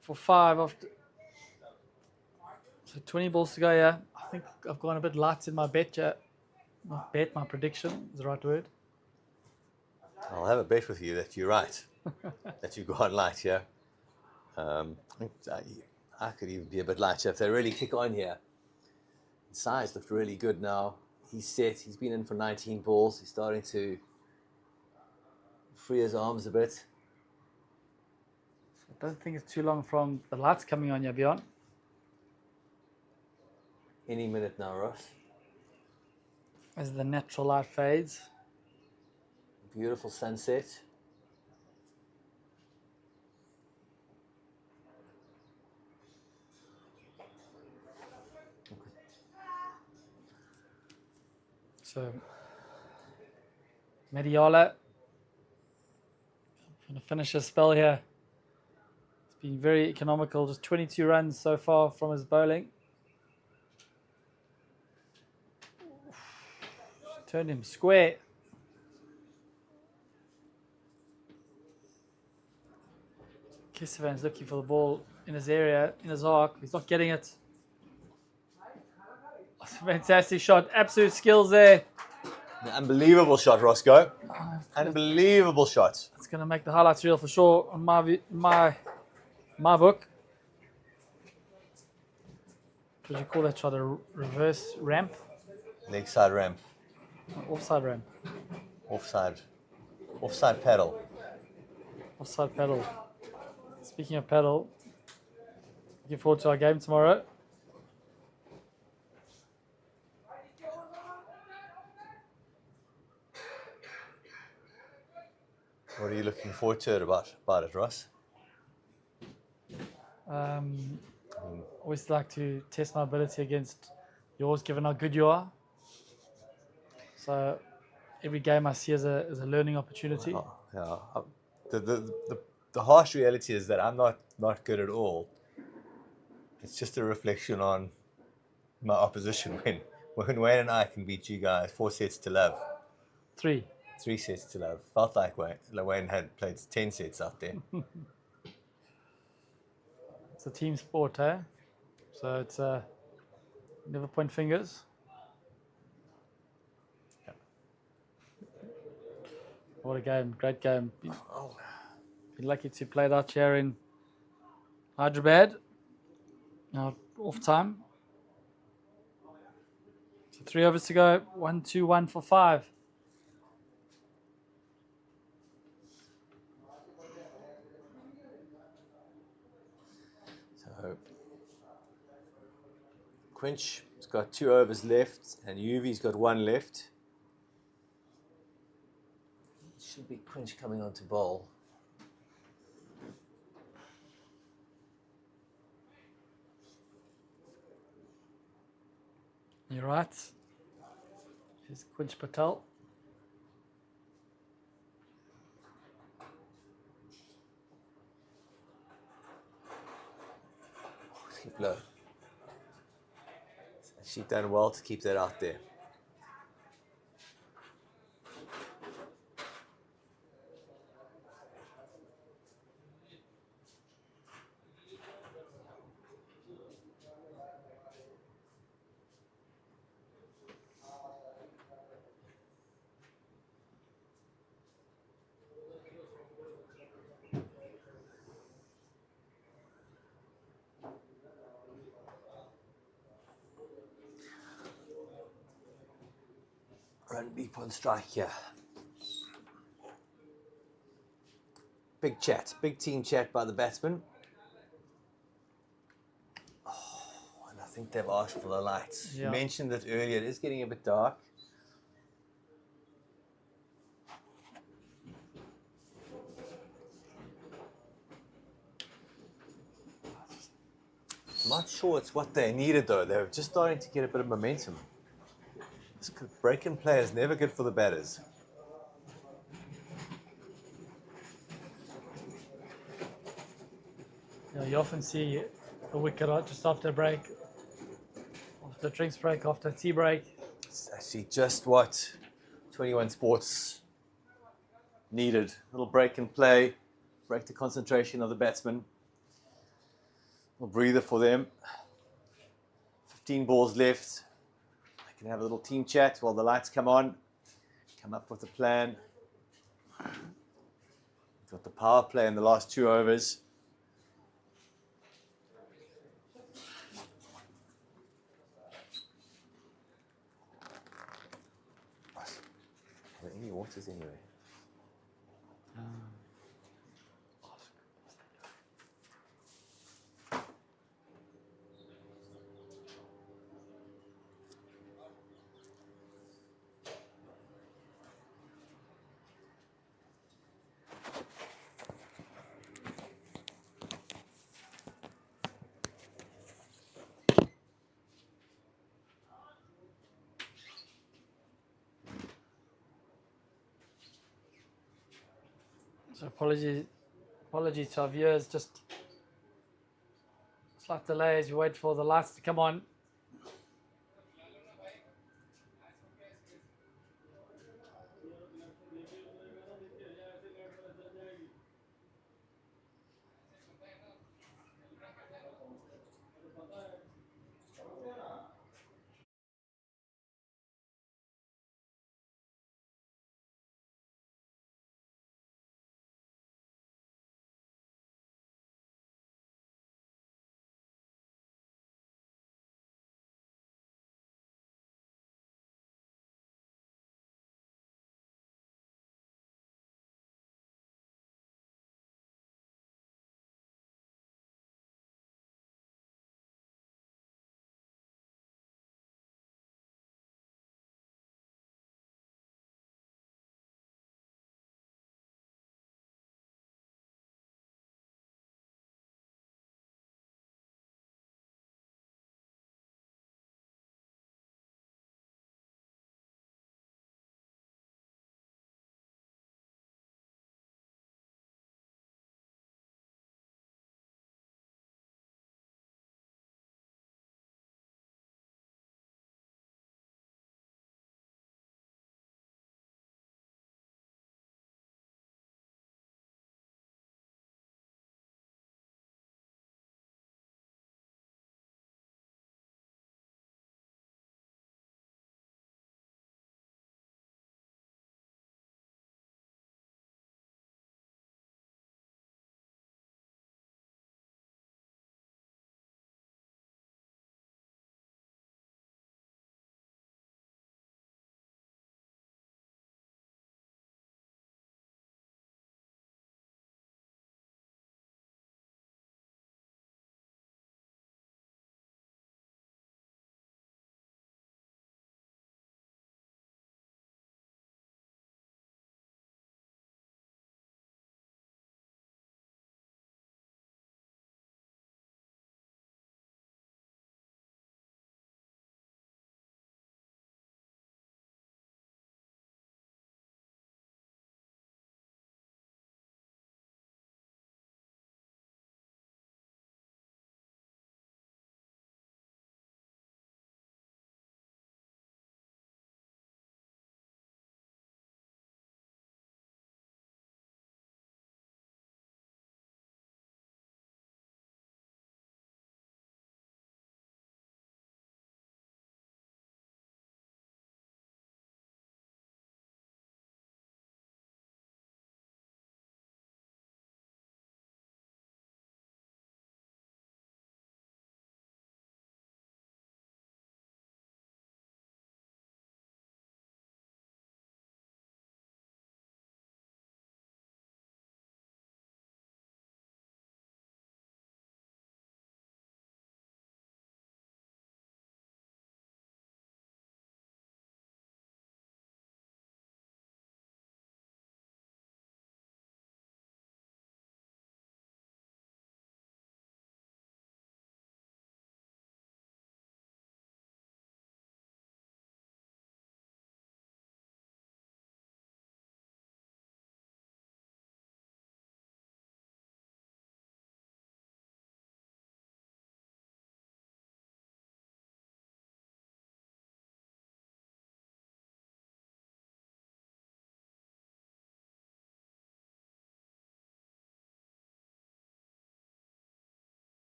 for 5 after. So 20 balls to go here. I think I've gone a bit light in my bet here. Not bet, my prediction is the right word. I'll have a bet with you that you're right. That you've gone light here. I could even be a bit lighter if they really kick on here. Size looked really good now. He's set. He's been in for 19 balls. He's starting to free his arms a bit. So I don't think it's too long from the lights coming on here, Bjorn. Any minute now, Ross. As the natural light fades. Beautiful sunset. So 𝗵𝗵𝗃𝗏 going to finish his spell here. It's been very economical, just 22 runs so far from his bowling. Turned him square. Kezhavan's looking for the ball in his area, in his arc. He's not getting it. Fantastic shot. Absolute skills there. An unbelievable shot, Roscoe. Unbelievable shot. It's going to make the highlights reel for sure on my book. What would you call that shot? A reverse ramp? Leg side ramp. Offside ramp. Offside paddle. Offside paddle. Speaking of paddle, looking forward to our game tomorrow. What are you looking forward to about it, Ross? Always like to test my ability against yours, given how good you are. So every game I see as a learning opportunity. Yeah. The harsh reality is that I'm not good at all. It's just a reflection on my opposition. When Wayne and I can beat you guys 4 sets to love. 3 sets to love. Felt like Wayne had played 10 sets out there. It's a team sport, eh? So it's never point fingers. Yeah. What a game, great game. Been lucky to play that here in Hyderabad. Now off time. So 3 overs to go. 1-2-1 for 5. So 𝗃 has got 2 overs left, and 𝗬𝗏's got 1 left. Should be 𝗃 coming on to bowl. You're right. Here's 𝗀𝗄𝗃𝗃. Keep low. She's done well to keep that out there. Run deep on strike here. Big chat, big team chat by the batsman. Oh, and I think they've asked for the lights. Yeah. You mentioned it earlier, it is getting a bit dark. I'm not sure it's what they needed though. They're just starting to get a bit of momentum. This break and play is never good for the batters. Yeah, you often see a wicket out just after a break, after a drinks break, after a tea break. It's actually just what 21 Sports needed. A little break and play, break the concentration of the batsman. A little breather for them. 15 balls left. I can have a little team chat while the lights come on. Come up with a plan. Got the power play in the last 2 overs. Are there any waters anyway? So apologies to our viewers. Just slight delay as you wait for the lights to come on.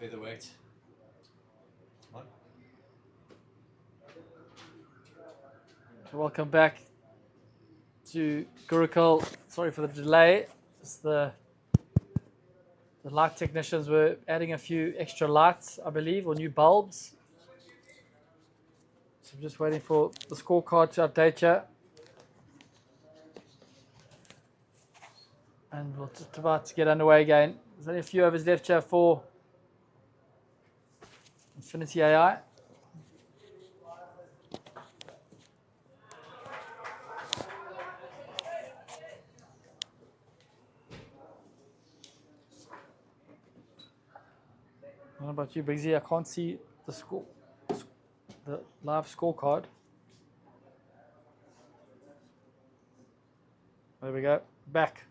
featherweight. Welcome back to Gurukul. Sorry for the delay. Just the light technicians were adding a few extra lights, I believe, or new bulbs. So I'm just waiting for the scorecard to update you. And we're just about to get underway again. There's only a few overs left here for 𝗏𝗏𝗃𝗏 AI. What about you, 𝗏𝗃𝗃𝗏? I can't see the score, the live scorecard. There we go. Back.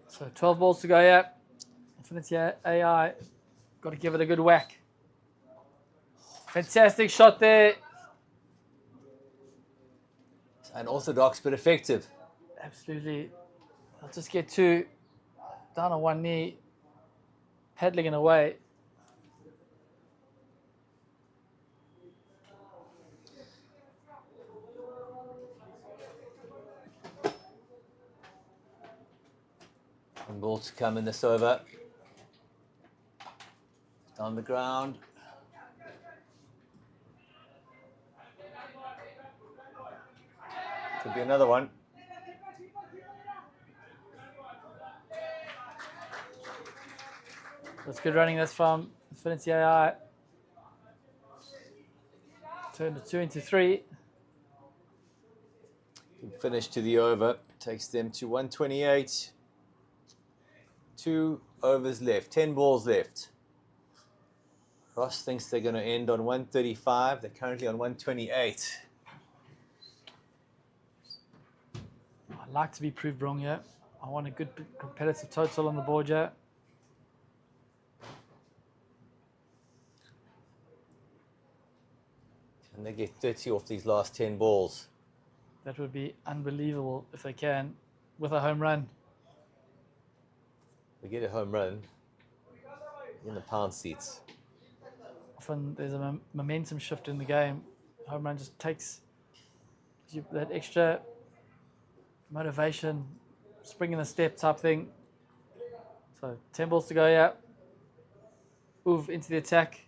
So 12 balls to go, yeah. 𝗏𝗏𝗃𝗏 AI, got to give it a good whack. Fantastic shot there. Unorthodox but effective. Absolutely. I'll just get two down on one knee, paddling it away. One ball to come in this over. Down the ground. Could be another one. That's good running. That's from 𝗏𝗏𝗃𝗏 AI. Turn to 2 into 3. Good finish to the over. Takes them to 128. 2 overs left. 10 balls left. Ross thinks they're going to end on 135. They're currently on 128. I'd like to be proved wrong here. I want a good competitive total on the board here. And they get 30 off these last 10 balls. That would be unbelievable if they can, with a home run. They get a home run in the pound seats. Often there's a momentum shift in the game. Home run just takes you that extra motivation, spring in the step type thing. So 10 balls to go, yeah. Move into the attack.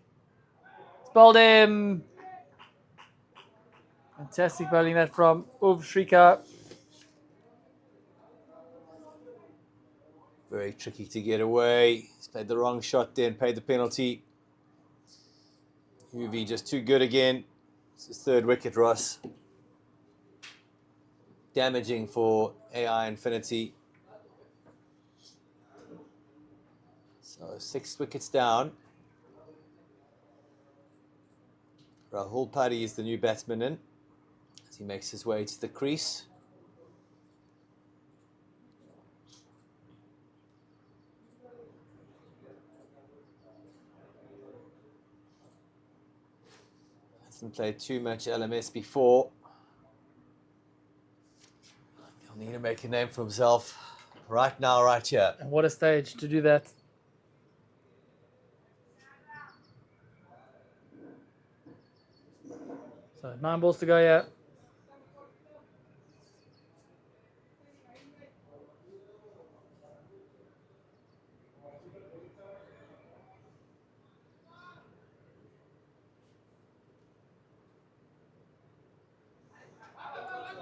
It's bowled him. Fantastic bowling that from 𝗬𝗆 𝗃𝗏. Very tricky to get away. He's played the wrong shot there and paid the penalty. 𝗬𝗏 just too good again. It's his 3rd wicket, Ross. Damaging for AI Infinity. So 6 wickets down. 𝗏𝗏𝗃𝗏 is the new batsman in as he makes his way to the crease. Hasn't played too much LMS before. He'll need to make a name for himself right now, right here. And what a stage to do that. So 9 balls to go, yeah.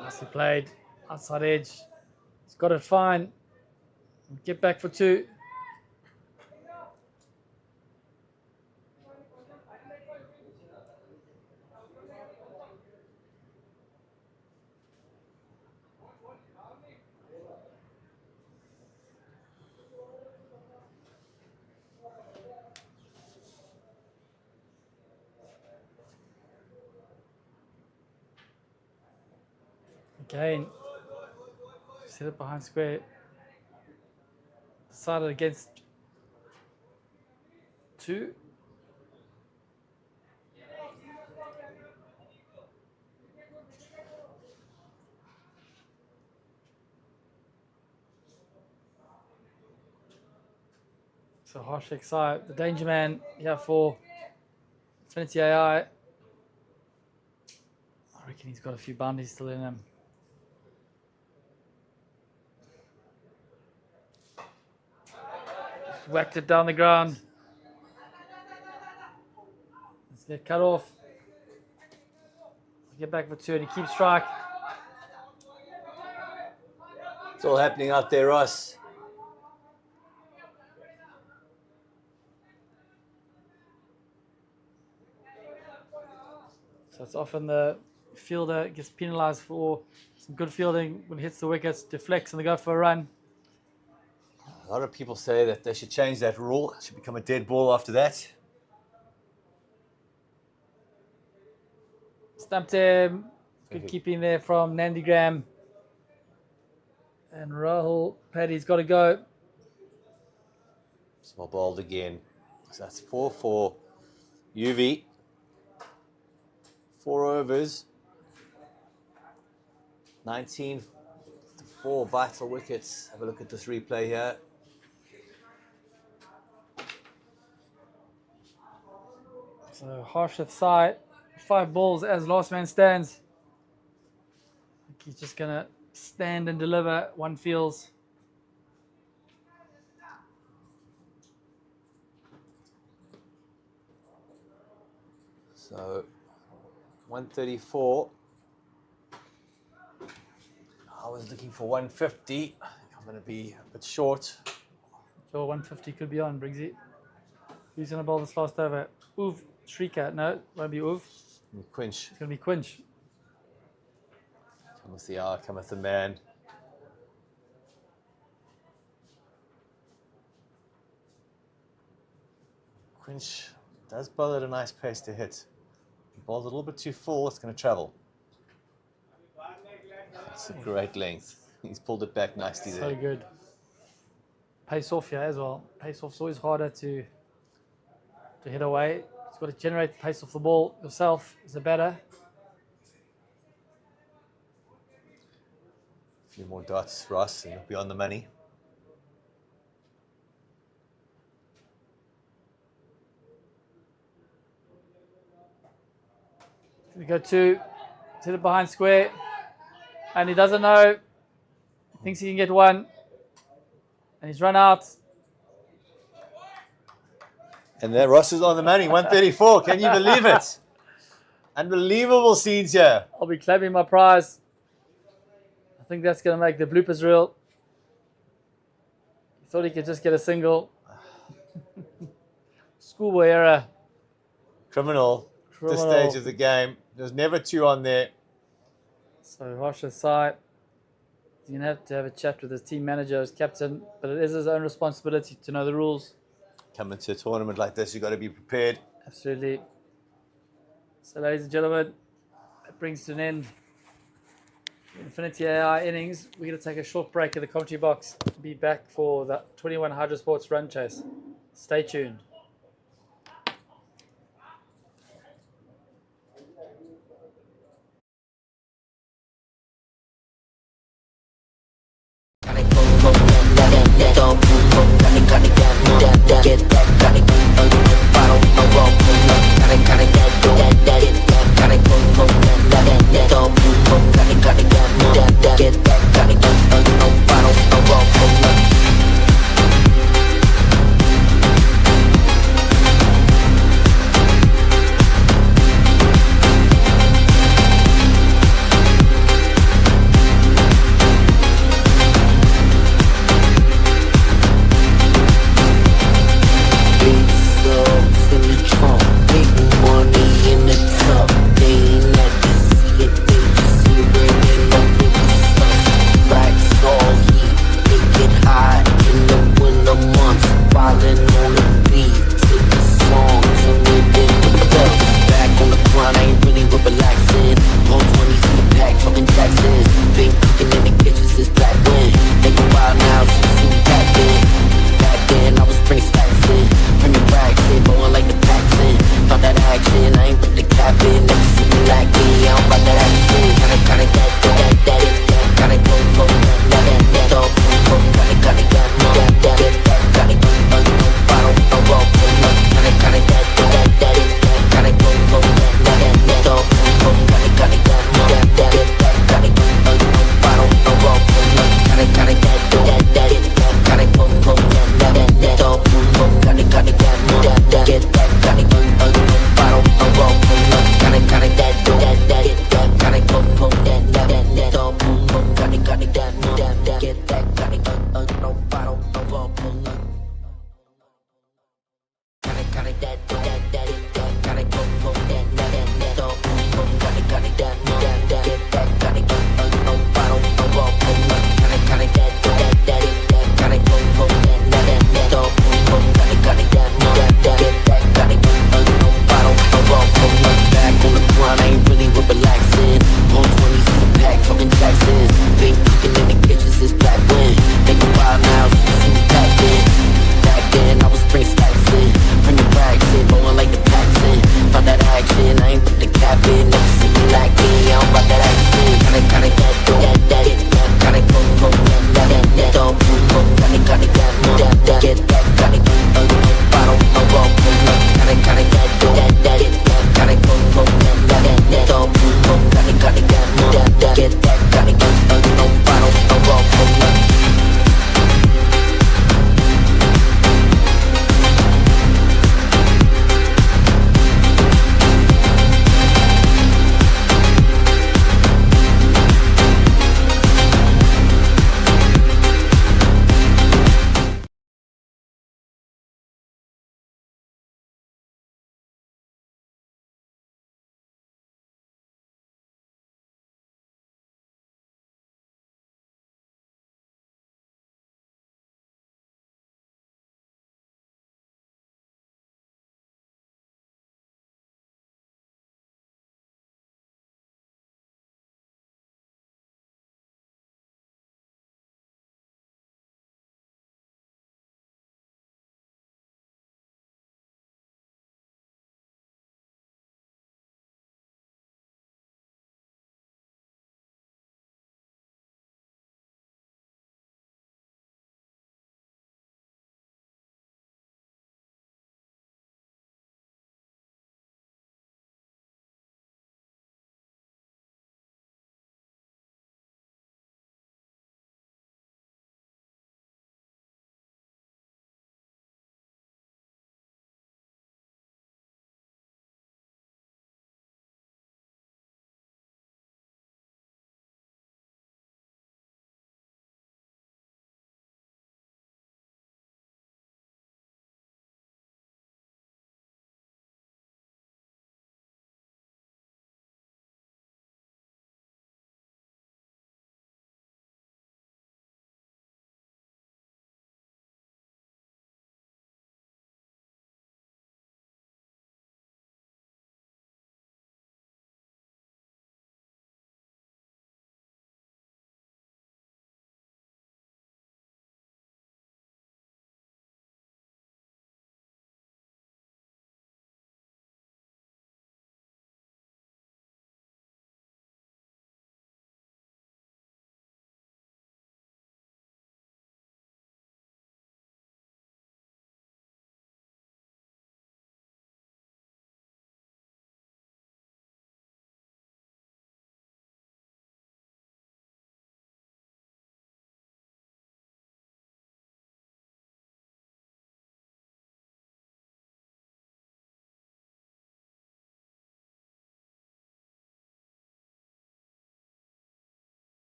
Nicely played. Outside edge. He's got it fine. Get back for 2. Again, set it behind square. decided against 2. So 𝗃𝗃𝗃𝗲, the danger man here for 𝗙𝗏𝗃 AI. I reckon he's got a few boundaries still in him. Whacked it down the ground. Let's get cut off. Get back for 2 and he keeps strike. It's all happening out there, Ross. So it's often the fielder gets penalised for some good fielding when he hits the wickets, deflects and they go for a run. A lot of people say that they should change that rule. It should become a dead ball after that. Stumped him. Good keeping there from Nandigram. And Rahul Paddy's got to go. Small bowled again. So that's 4 for 𝗬𝗏. 4 overs. 19 to 4 vital wickets. Have a look at this replay here. So 𝗃𝗃𝗃𝗃, 5 balls as last man stands. I think he's just going to stand and deliver, one feels. So 134. I was looking for 150. I'm going to be a bit short. So 150 could be on, Briggsy. Who's going to bowl this last over? 𝗬𝗃𝗃𝗃, no, it won't be 𝗃𝗃𝗃𝗃. It's going to be 𝗃𝗃𝗃𝗃. Cometh the hour, cometh the man. 𝗃𝗃𝗃𝗃 does bowl at a nice pace to hit. He bowls a little bit too full, it's going to travel. It's a great length. He's pulled it back nicely there. So good. Pace off here as well. Pace off's always harder to hit away. You've got to generate pace off the ball yourself as a batter. A few more dots, Ross, and you'll be on the money. We go 2, hit it behind square, and he doesn't know. He thinks he can get 1, and he's run out. And there, Ross is on the money, 134. Can you believe it? Unbelievable scenes here. I'll be claiming my prize. I think that's going to make the bloopers reel. He thought he could just get a single. Schoolboy error. Criminal. At this stage of the game. There's never 2 on there. So 𝗃𝗃𝗃𝗃, he's going to have a chat with his team manager as captain, but it is his own responsibility to know the rules. Coming to a tournament like this, you've got to be prepared. Absolutely. So ladies and gentlemen, that brings to an end the 𝗙𝗏𝗃 AI innings. We're going to take a short break in the commentary box. Be back for the 21 HYDERABAD run chase. Stay tuned.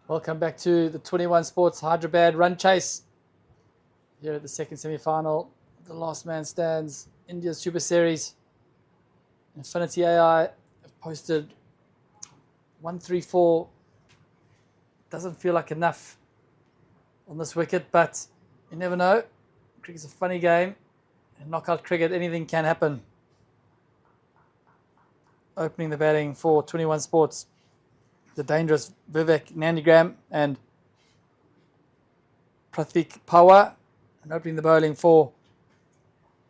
Welcome back to the 21 Sports Hyderabad Run Chase. Here at the second semi-final, the last man stands, India's Super Series. 𝗏𝗏𝗏 have posted 134. Doesn't feel like enough on this wicket, but you never know. Cricket's a funny game. In knockout cricket, anything can happen. Opening the batting for 21 Sports, the dangerous Vivek Nandigram and Pratik Pawar. And opening the bowling for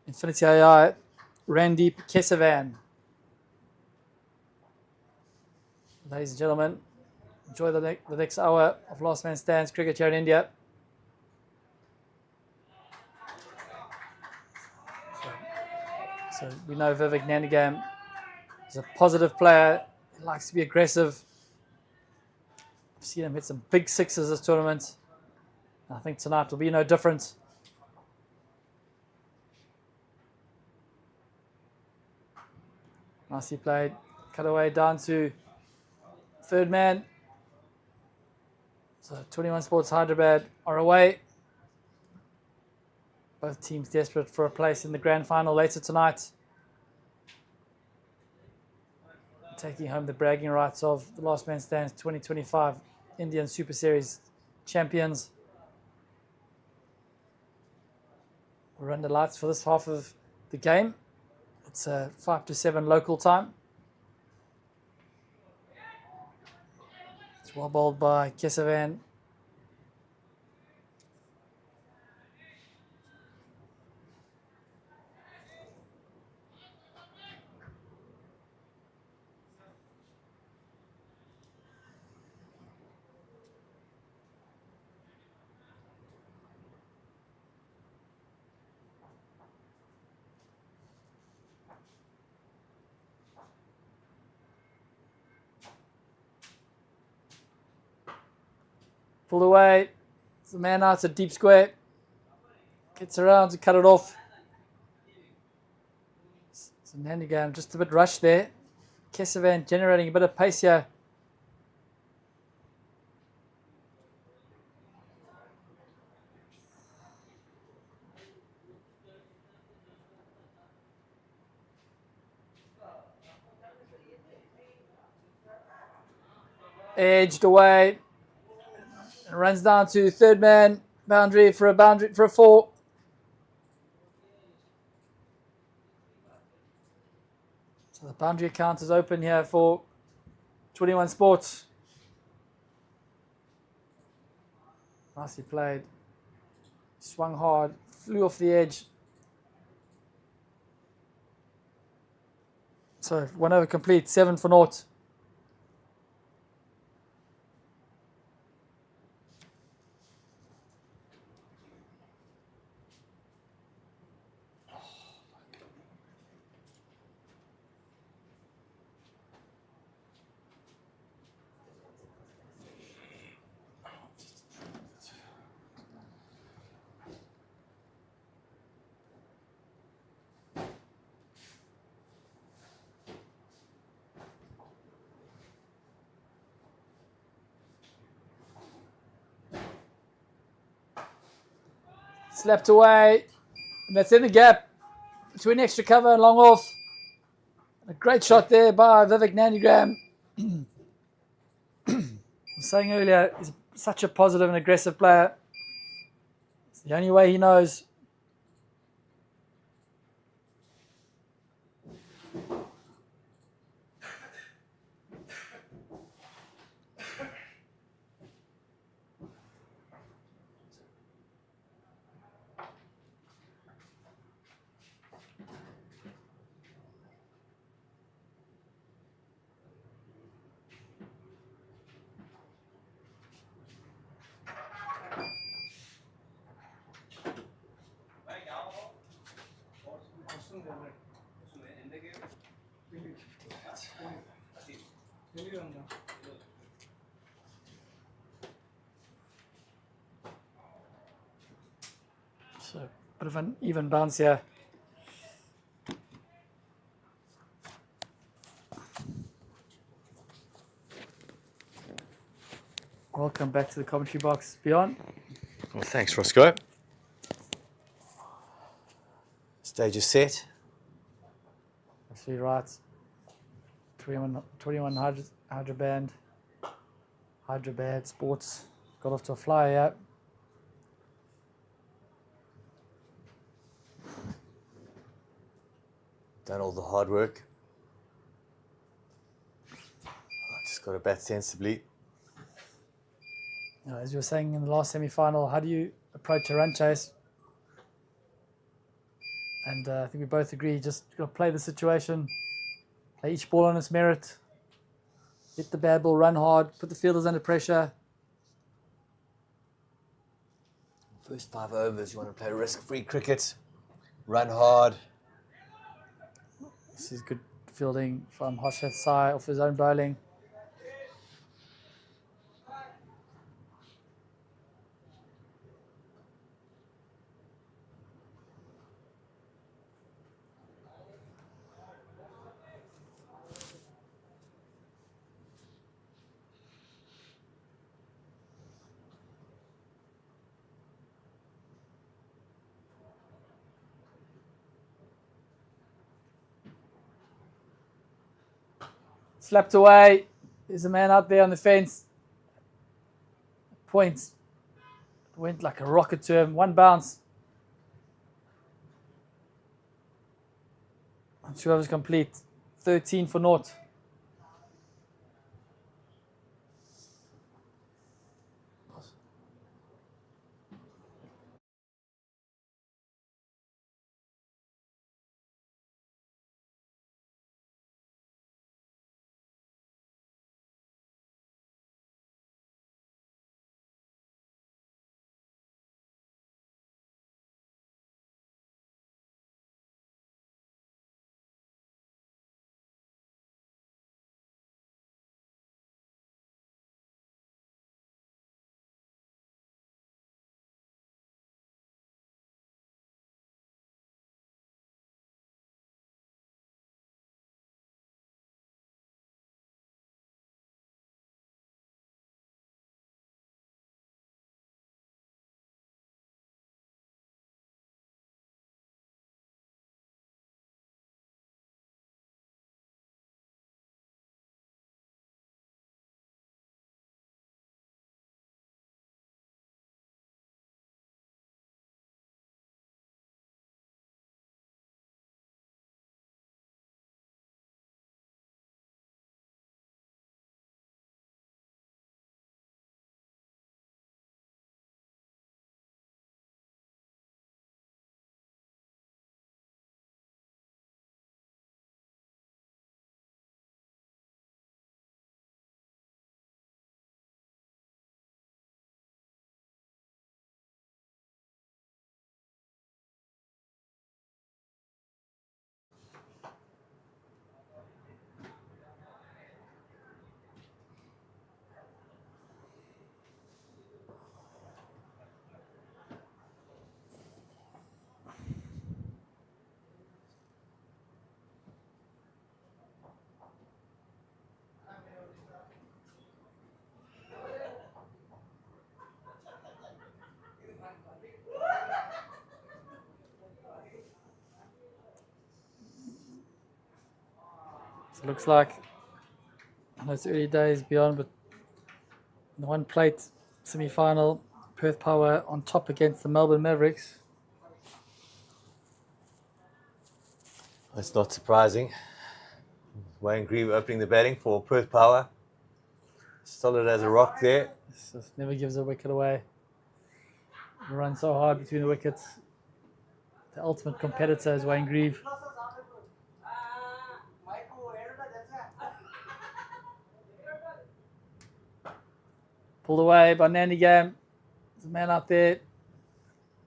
𝗏𝗏𝗏, Randeep Kesavan. Ladies and gentlemen, enjoy the next hour of Last Man Stands cricket here in India. So we know Vivek Nandigram is a positive player. He likes to be aggressive. I've seen him hit some big sixes this tournament. I think tonight will be no different. Nicely played. Cut away down to third man. So 21 Sports Hyderabad are away. Both teams desperate for a place in the grand final later tonight. Taking home the bragging rights of the Last Man Stands 2025 Indian Super Series champions. We're under lights for this half of the game. It's 5 to 7 local time. It's well bowled by Kesavan. Pulled away. It's the man out, it's a deep square. Gets around to cut it off. So Nandigram just a bit rushed there. Kesavan generating a bit of pace here. Edged away. And runs down to third man. Boundary for a 4. So the boundary account is open here for 21 Sports. Nicely played. Swung hard. Flew off the edge. So 1 over complete. 7 for naught. Slapped away, and that's in the gap between extra cover and long off. A great shot there by Vivek Nandigram. I was saying earlier, he's such a positive and aggressive player. It's the only way he knows. So, bit of an even bounce here. Welcome back to the commentary box, Bjorn. Well, thanks, Roscoe. Stage is set. Absolutely right. 21 HYDERABAD Sports got off to a flyer. Done all the hard work. Just got to bat sensibly. As you were saying in the last semi-final, how do you approach a run chase? And I think we both agree, just got to play the situation, play each ball on its merit, hit the bad ball, run hard, put the fielders under pressure. First 5 overs, you want to play risk-free cricket, run hard. This is good fielding from 𝗃𝗄𝗃𝗃 off his own bowling. Slapped away. There's a man out there on the fence. Points. Went like a rocket to him. One bounce. And 2 overs complete. 13 for naught. So it looks like, I know it's early days beyond, but the one plate semi-final, Perth Power on top against the Melbourne Mavericks. That's not surprising. 𝗂𝗃𝗃 opening the batting for Perth Power. Solid as a rock there. This just never gives a wicket away. They run so hard between the wickets. The ultimate competitor is 𝗂𝗃𝗃. Pulled away by 𝗏𝗏𝗃𝗃. There's a man out there.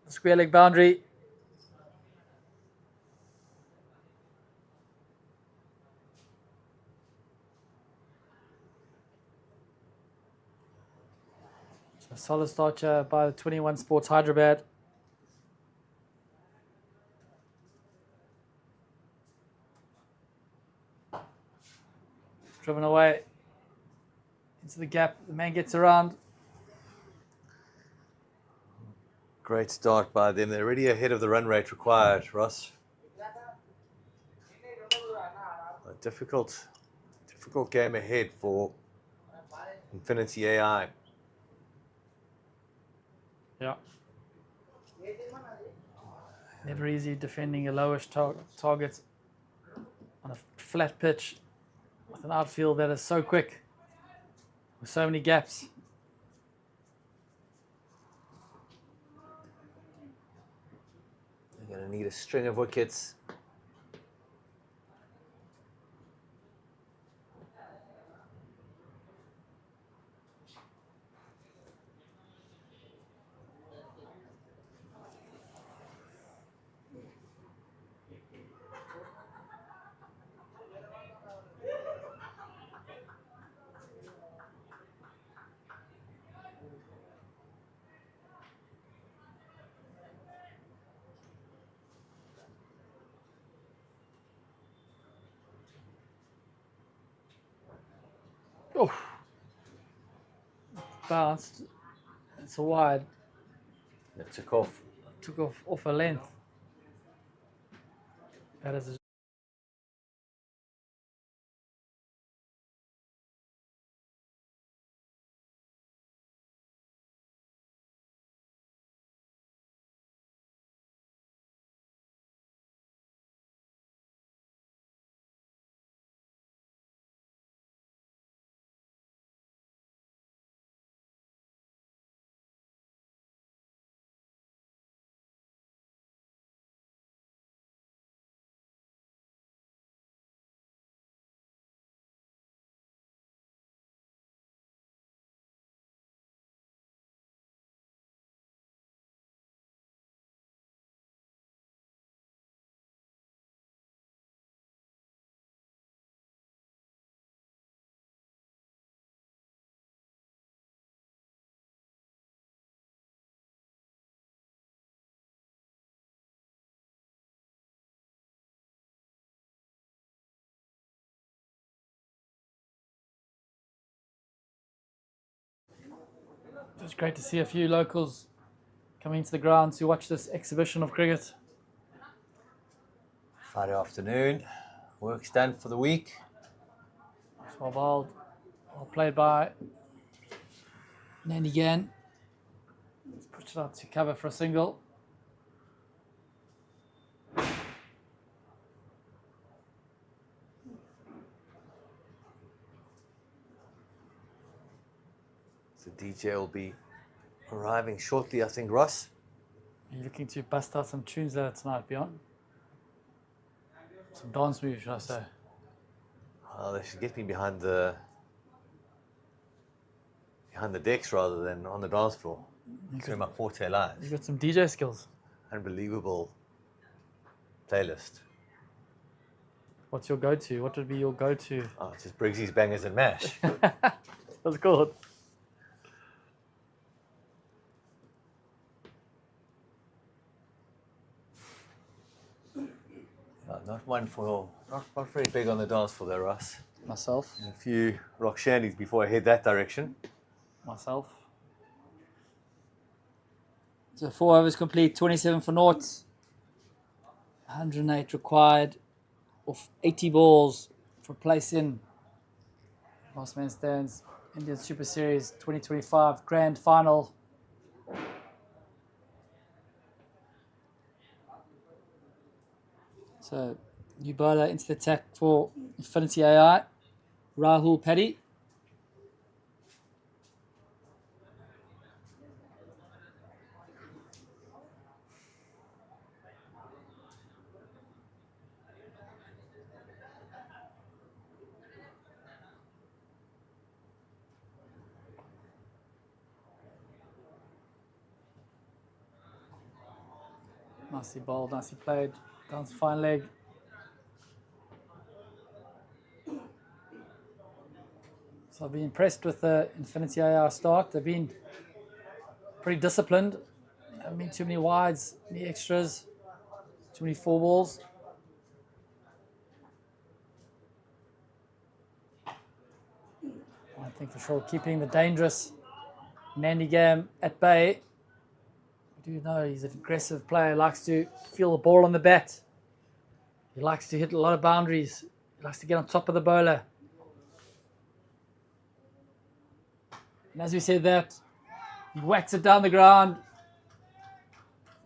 The square leg boundary. So a solid start by the 21 Sports Hyderabad. Driven away into the gap. The man gets around. Great start by them. They're already ahead of the run rate required, Ross. A difficult game ahead for Infinity AI. Yeah. Never easy defending a lowish target on a flat pitch with an outfield that is so quick, with so many gaps. They're going to need a string of wickets. Oh, bounced. It's a wide. It took off. Took off a length. That is. It's great to see a few locals coming into the ground to watch this exhibition of cricket. Friday afternoon, work's done for the week. Well bowled, well played by 𝗏𝗏. Let's push it out to cover for a single. So DJ will be arriving shortly, I think, Ross. Are you looking to bust out some tunes there tonight, Bjorn? Some dance moves, should I say? Well, they should get me behind the decks rather than on the dance floor. That's where my forte lies. You've got some DJ skills. Unbelievable playlist. What's your go-to? What would be your go-to? Oh, it's just Briggsy's Bangers and Mash. That's good. Not very big on the dance floor there, Russ. Myself. A few rock shandies before I head that direction. Myself. So 4 overs complete, 27 for naught. 108 required off 80 balls for place in last man stands Indian Super Series 2025 Grand Final. So new bowler into the attack for Infinity AI, 𝗏𝗏𝗃𝗏. Nicely bowled, nicely played. Down to fine leg. So I've been impressed with the Infinity AI start. They've been pretty disciplined. Haven't been too many wides, any extras, too many 4 balls. I think for sure keeping the dangerous 𝗏𝗏 at bay. do know he's an aggressive player. He likes to feel the ball on the bat. He likes to hit a lot of boundaries. He likes to get on top of the bowler. And as we said that, he whacks it down the ground.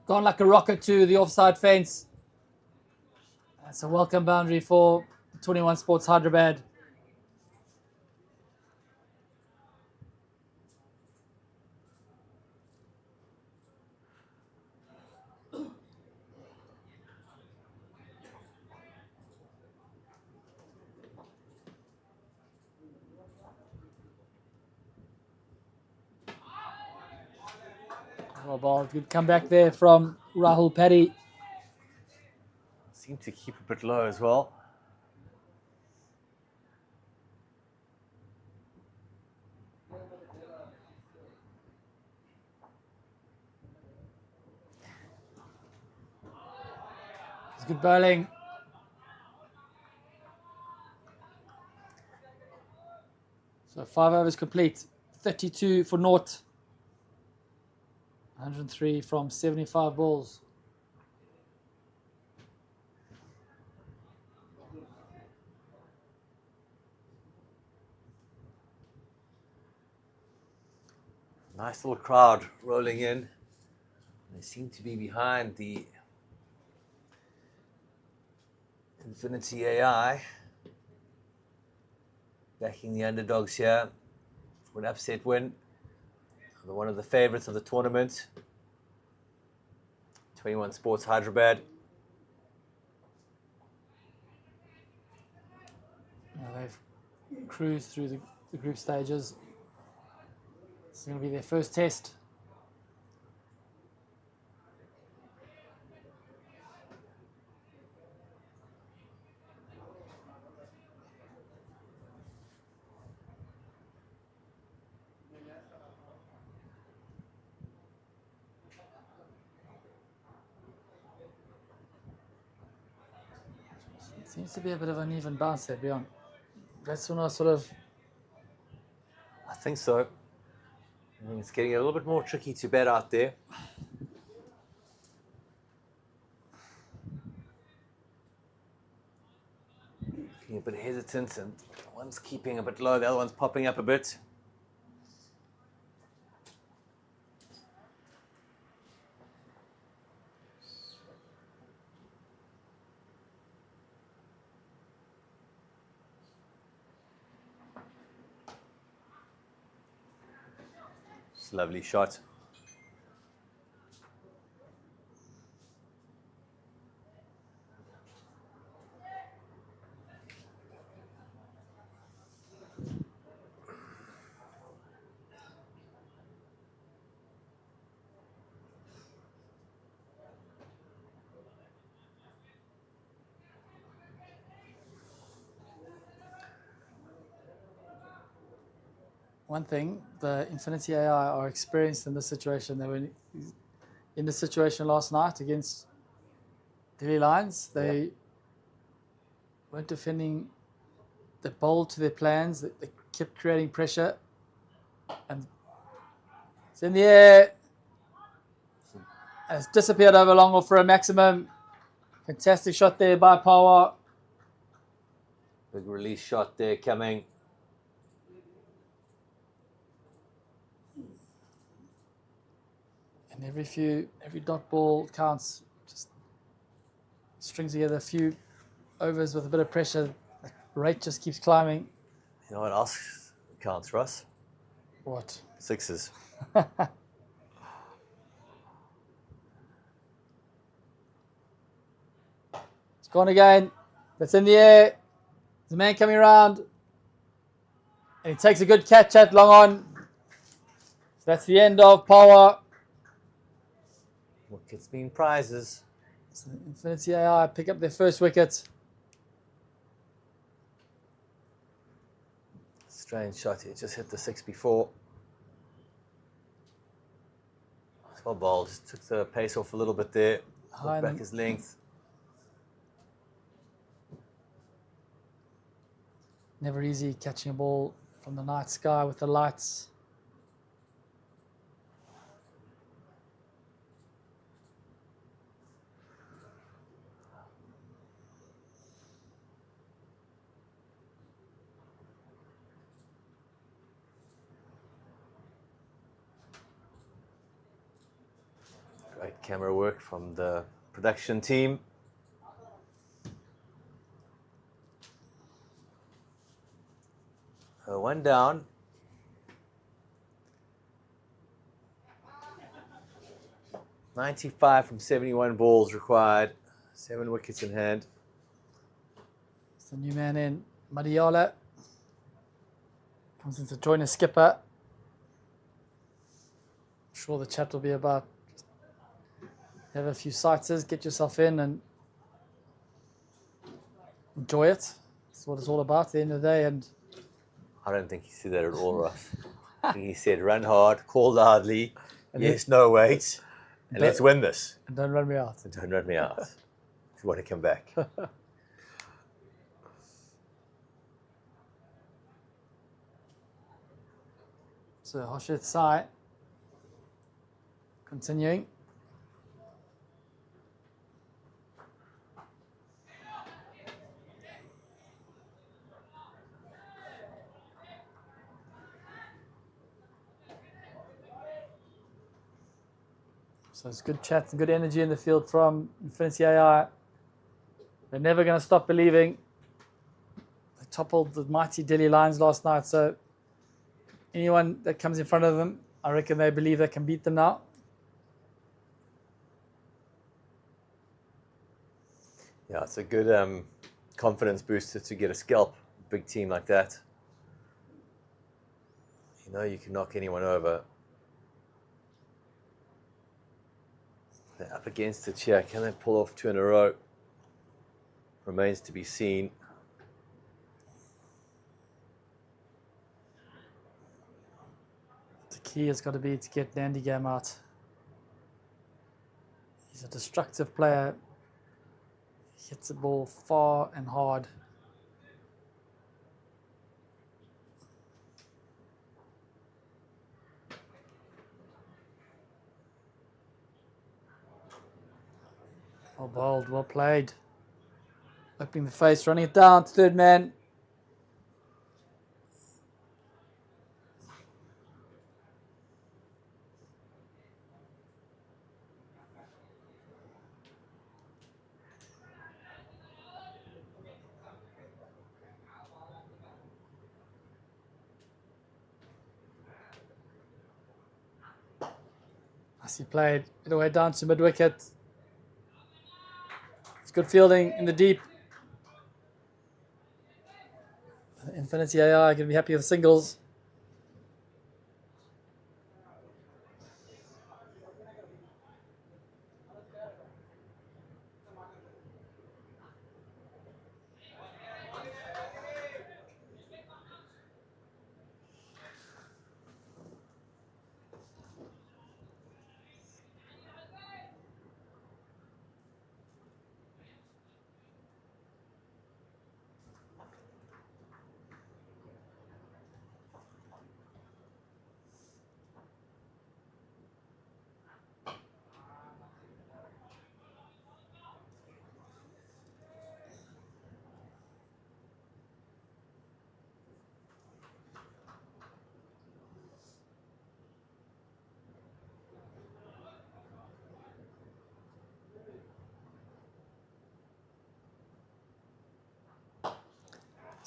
Gone like a rocket to the offside fence. That's a welcome boundary for 21 Sports Hyderabad. Well ball, good comeback there from Rahul Paddy. Seemed to keep a bit low as well. It's good bowling. So 5 overs complete. 32 for naught. 103 from 75 balls. Nice little crowd rolling in. They seem to be behind the 𝗏𝗏𝗏 AI, backing the underdogs here for an upset win. They're one of the favourites of the tournament. 21 Sports Hyderabad. Now they've cruised through the group stages. This is going to be their first test. Seems to be a bit of an uneven bounce there, Bjorn. That's when I sort of... I think so. I think it's getting a little bit more tricky to bet out there. Looking a bit hesitant, and one's keeping a bit low, the other one's popping up a bit. Lovely shot. One thing, the 𝗏𝗏𝗏 AI are experienced in this situation. They were in this situation last night against Delhi Lions. They weren't defending. They bowled to their plans. They kept creating pressure. And it's in the air. And it's disappeared over long off for a maximum. Fantastic shot there by Power. Big release shot there coming. And every dot ball counts. Just strings together a few overs with a bit of pressure. The rate just keeps climbing. You know what else counts, Russ? What? Sixes. It's gone again. That's in the air. There's a man coming around. And he takes a good catch at long on. So that's the end of Power. Wickets mean prizes. So 𝗏𝗏𝗏𝗏 AI pick up their first wicket. Strange shot here, just hit the six before. Well bowled, just took the pace off a little bit there. Got back his length. Never easy catching a ball from the night sky with the lights. camera work from the production team. One down. .95 from 71 balls required. 7 wickets in hand. It's the new man in, 𝗦𝗫𝗄𝗃. Comes in to join his skipper. I'm sure the chat will be about have a few sighters, get yourself in and enjoy it. That's what it's all about at the end of the day. And I don't think he said that at all, Ross. I think he said run hard, call loudly, And yes, no wait, and let's win this. and don't run me out. And don't run me out if you want to come back. So 𝘊𝗪𝗃𝗃 continuing. So it's good chat and good energy in the field from 𝗬𝗏𝗃𝗃 AI. They're never going to stop believing. They toppled the mighty Delhi Lions last night, so anyone that comes in front of them, I reckon they believe they can beat them now. Yeah, it's a good confidence booster to get a scalp, big team like that. You know you can knock anyone over. They're up against it here. Can they pull off 2 in a row? Remains to be seen. The key has got to be to get 𝗙𝗏𝗃𝗃 out. He's a destructive player. He hits the ball far and hard. Well bowled, well played. Opening the face, running it down, third man. Nicely played, all the way down to mid wicket. It's good fielding in the deep. 𝗬𝗏𝗃𝗃 AI going to be happy with singles.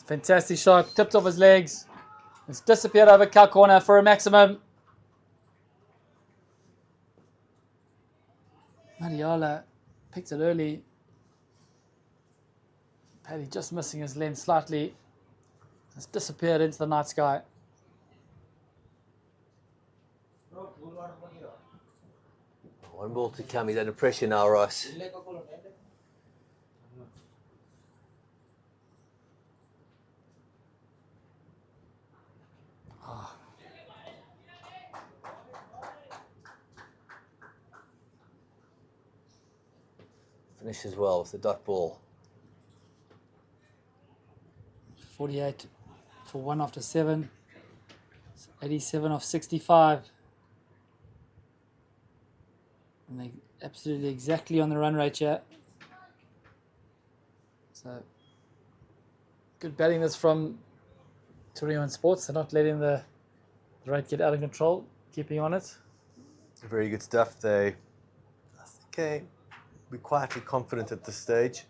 Fantastic shot, tipped off his legs. It's disappeared over cow corner for a maximum. 𝗦𝗫𝗄𝗃 picked it early. Paddy just missing his lens slightly. It's disappeared into the night sky. One ball to come. He's under pressure now, Ross. Finishes well with the dot ball. 48 for 1 after 7. 87 off 65. And they absolutely exactly on the run rate here. So good batting this from Torino Sports. They're not letting the rate get out of control, keeping on it. Very good stuff. They, I Okay, be quietly confident at this stage.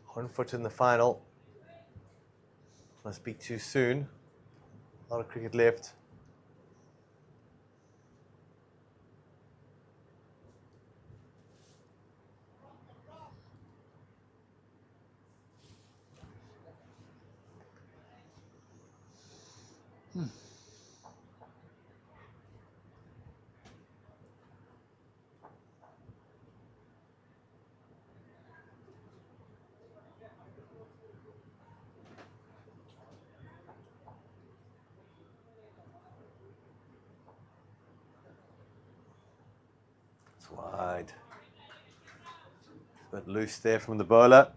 1 foot in the final. Must be too soon. A lot of cricket left. It's wide. A bit loose there from the bowler.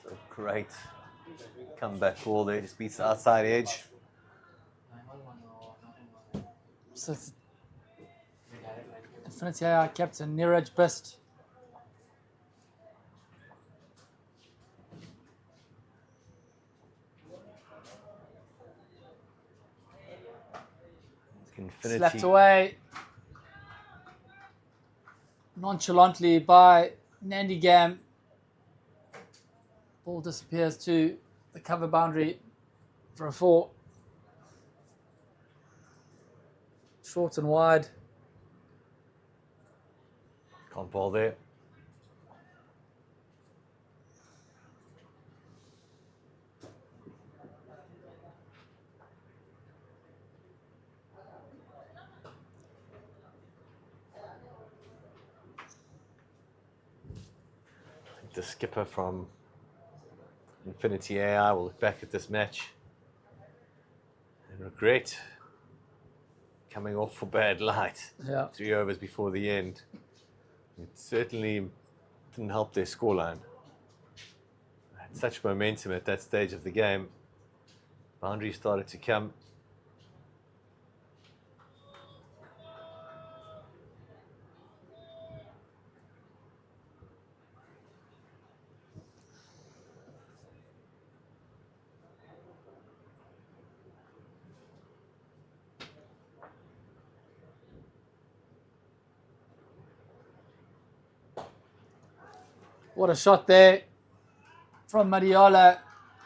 So great comeback ball there, just beats the outside edge. So it's 𝗬𝗫𝗃𝗲 captain 𝗬𝗫𝗃𝗃. Infinity. Slapped away nonchalantly by 𝗙𝗃𝗃𝗃. Ball disappears to the cover boundary for a 4. Short and wide. Can't bowl there. The skipper from 𝗙𝗃𝗃𝗃 will look back at this match and regret coming off for bad light. Yeah. 3 overs before the end. It certainly didn't help their scoreline. Had such momentum at that stage of the game. Boundary started to come. What a shot there from 𝗦𝗫𝗆.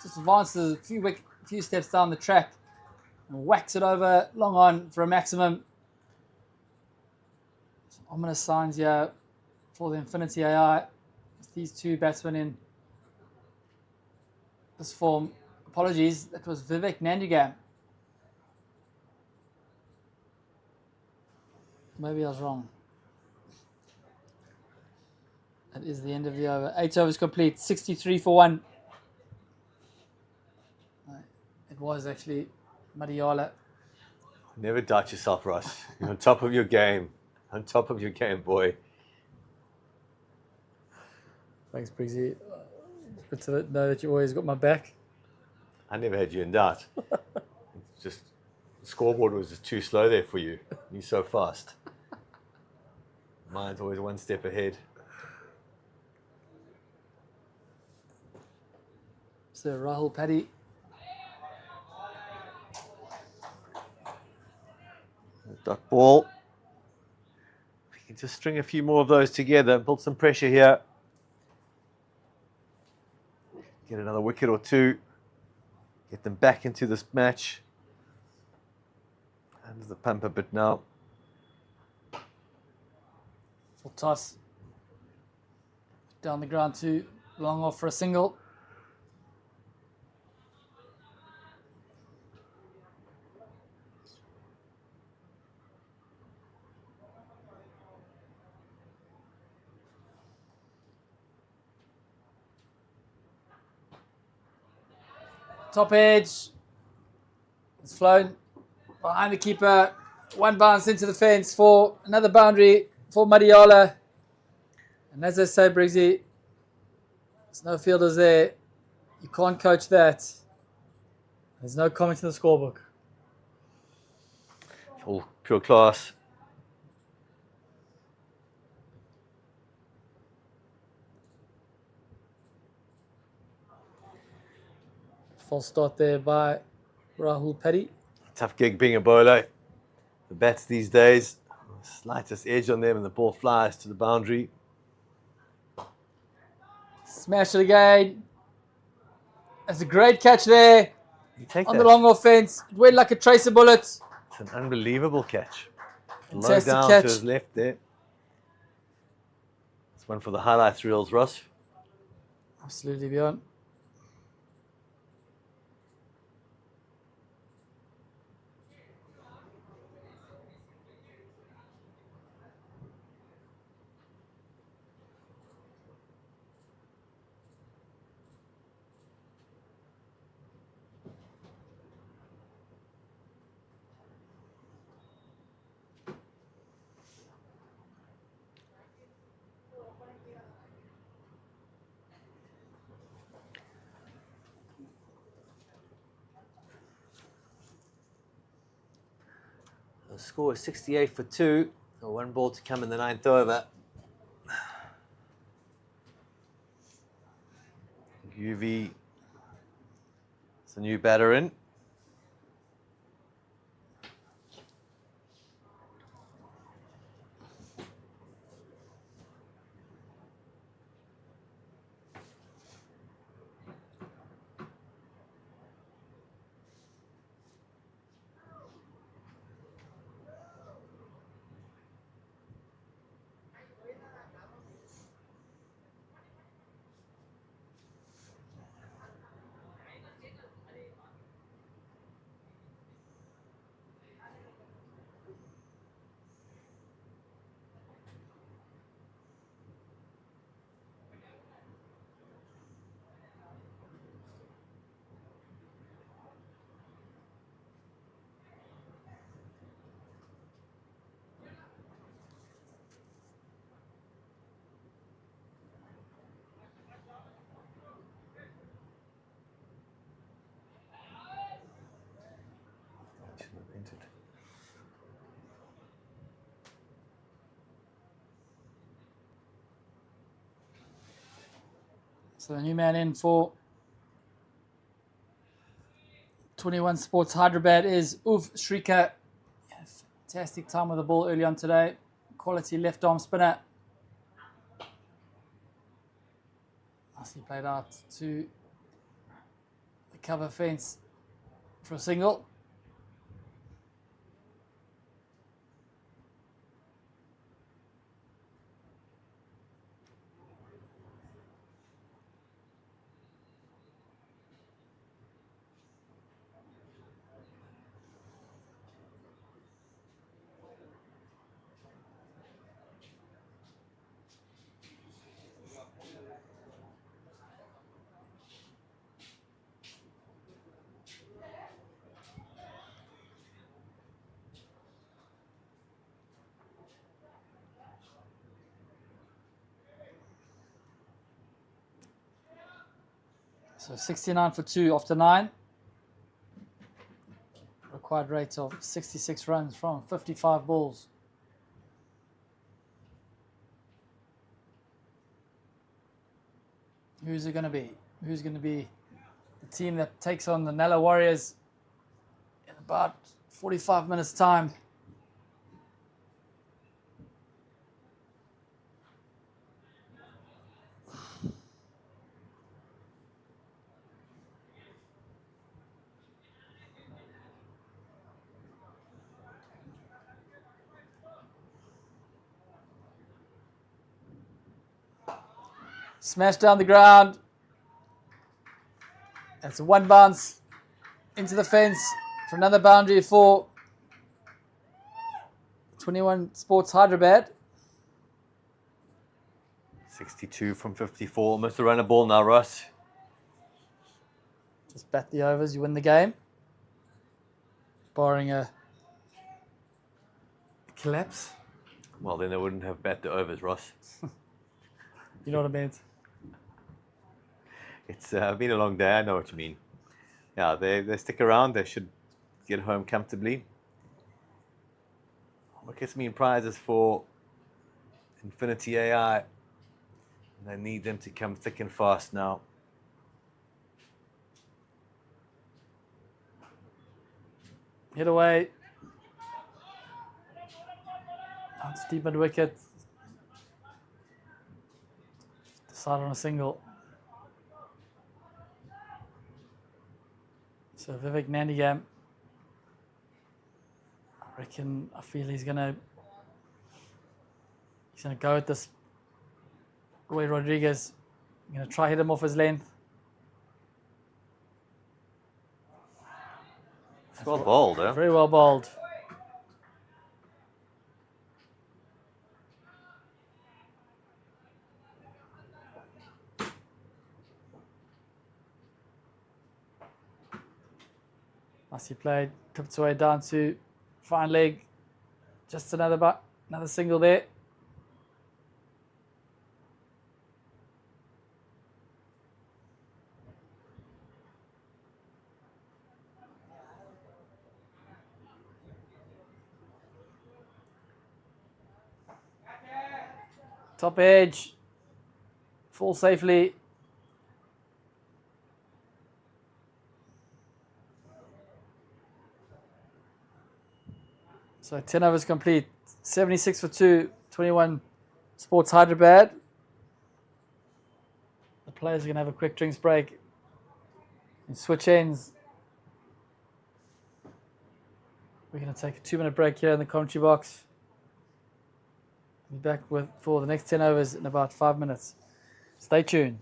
Just advances a few steps down the track and whacks it over long on for a maximum. Some ominous signs here for the 𝗙𝗃𝗃𝗃. These two batsmen in this form. Apologies, that was Vivek Nandigam. Maybe I was wrong. That is the end of the over. 8 overs complete, 63 for 1. It was actually 𝗦𝗫𝗆. Never doubt yourself, Ross. You're on top of your game. On top of your game, boy. Thanks, Briggsy. It's good to know that you always got my back. I never had you in doubt. It's just the scoreboard was just too slow there for you. You're so fast. Mine's always one step ahead. So Rahul Paddy. Dot ball. If you can just string a few more of those together, build some pressure here. Get another wicket or 2. Get them back into this match. Under the pump a bit now. Full toss. Down the ground too. Long off for a single. Top edge. It's flown behind the keeper. 1 bounce into the fence for another boundary for 𝗦𝗫𝗆. And as I say, Briggsy, there's no fielders there. You can't coach that. There's no comment in the scorebook. All pure class. False start there by Rahul Petty. Tough gig being a bowler. The bats these days, slightest edge on them and the ball flies to the boundary. Smash it again. That's a great catch there You take on that. the long offense. It went like a tracer bullet. It's an unbelievable catch. Low Fantastic down catch. to his left there. It's one for the highlights reels, Ross. Absolutely, Bjorn. The score is 68 for 2. One ball to come in the 9th over. 𝗬𝗏 is the new batter in. So the new man in for 21 Sports Hyderabad is 𝗬𝗆 𝗃𝗃. Fantastic time with the ball early on today. Quality left arm spinner. Nicely played out to the cover fence for a single. So 69 for 2 after 9. Required rate of 66 runs from 55 balls. Who's it going to be? Who's going to be the team that takes on the Nella Warriors in about 45 minutes' time? Smash down the ground. That's a one bounce into the fence for another boundary for 21 Sports Hyderabad. 62 from 54. Almost a runner ball now, Ross. Just bat the overs, you win the game. Barring a collapse. Well, then they wouldn't have bat the overs, Ross. You know what I mean? It's been a long day. I know what you mean. Yeah, they stick around. They should get home comfortably. what gets me in prizes for Infinity AI, and I need them to come thick and fast now. Hit away. That's deep mid wicket. Decided on a single. So 𝗵𝗵𝗃𝗃𝗵𝗃, I feel he's gonna go at this Roy Rodriguez. I'm gonna try hit him off his length. It's well bowled, eh? Very well bowled. Nicely played. 𝗃𝗶𝗄𝗵 down to fine leg. Just another single there. Top edge. Fall safely. So 10 overs complete. 76 for 2. 21 Sports Hyderabad. The players are going to have a quick drinks break and switch ends. We're going to take a 2-minute break here in the commentary box. We'll be back for the next 10 overs in about 5 minutes. Stay tuned.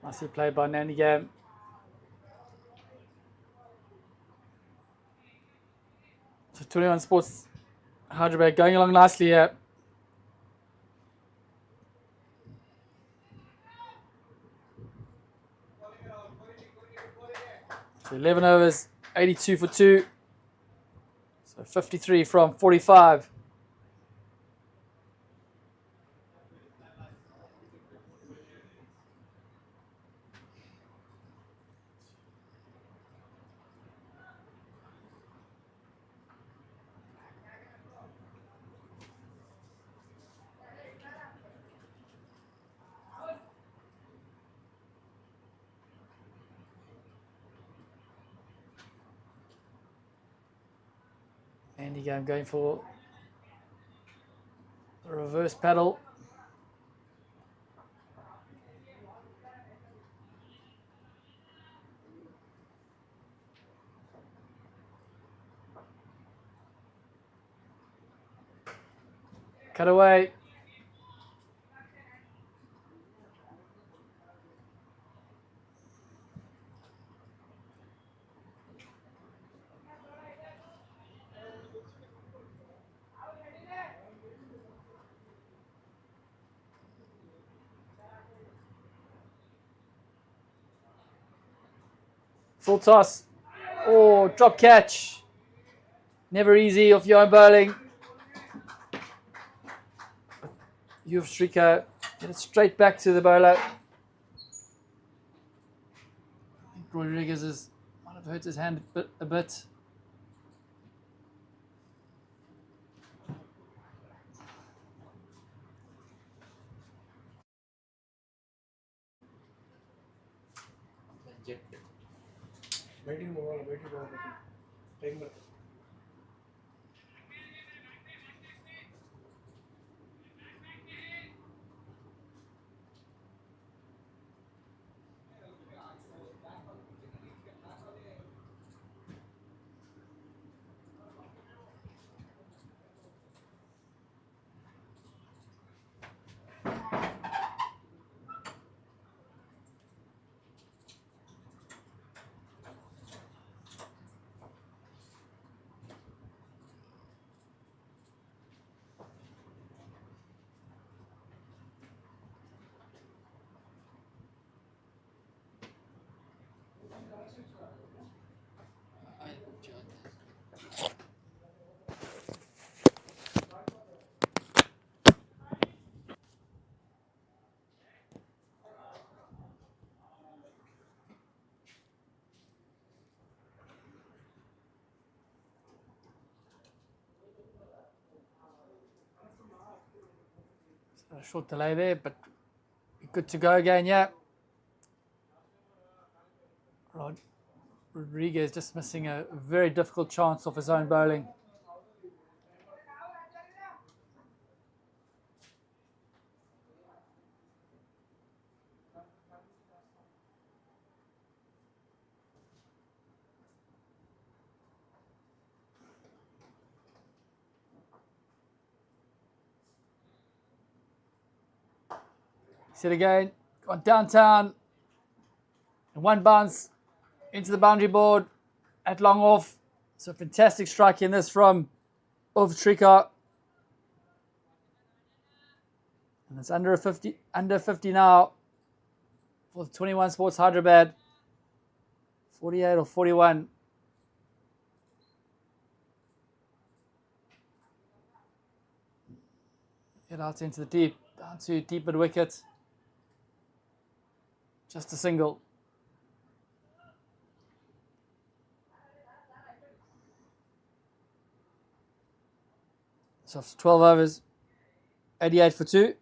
Nicely played by 𝗙𝗃𝗹𝗹. So 21 Sports Hyderabad going along nicely here. So 11 overs, 82 for 2. So 53 from 45. 𝗙𝗃𝗹𝗹 going for the reverse paddle. Cut away. Full toss. Oh, drop catch. Never easy off 𝗀𝗏𝗃𝗃. 𝗬𝗃𝗃𝗃 get it straight back to the bowler. I think Rodriguez might have hurt his hand a bit. Waiting ball. Time ball. A short delay there, but good to go again, yeah. Rodriguez just missing a very difficult chance off his own bowling. Set again, gone downtown, and one bounce into the boundary board at long off. So fantastic strike in this from 𝗪𝗏𝗃𝗃. And it's under 50 now for the 21 Sports Hyderabad. 48 or 41. Get out into the deep, down to deep mid wicket. Just a single. So after 12 overs, 88 for 2.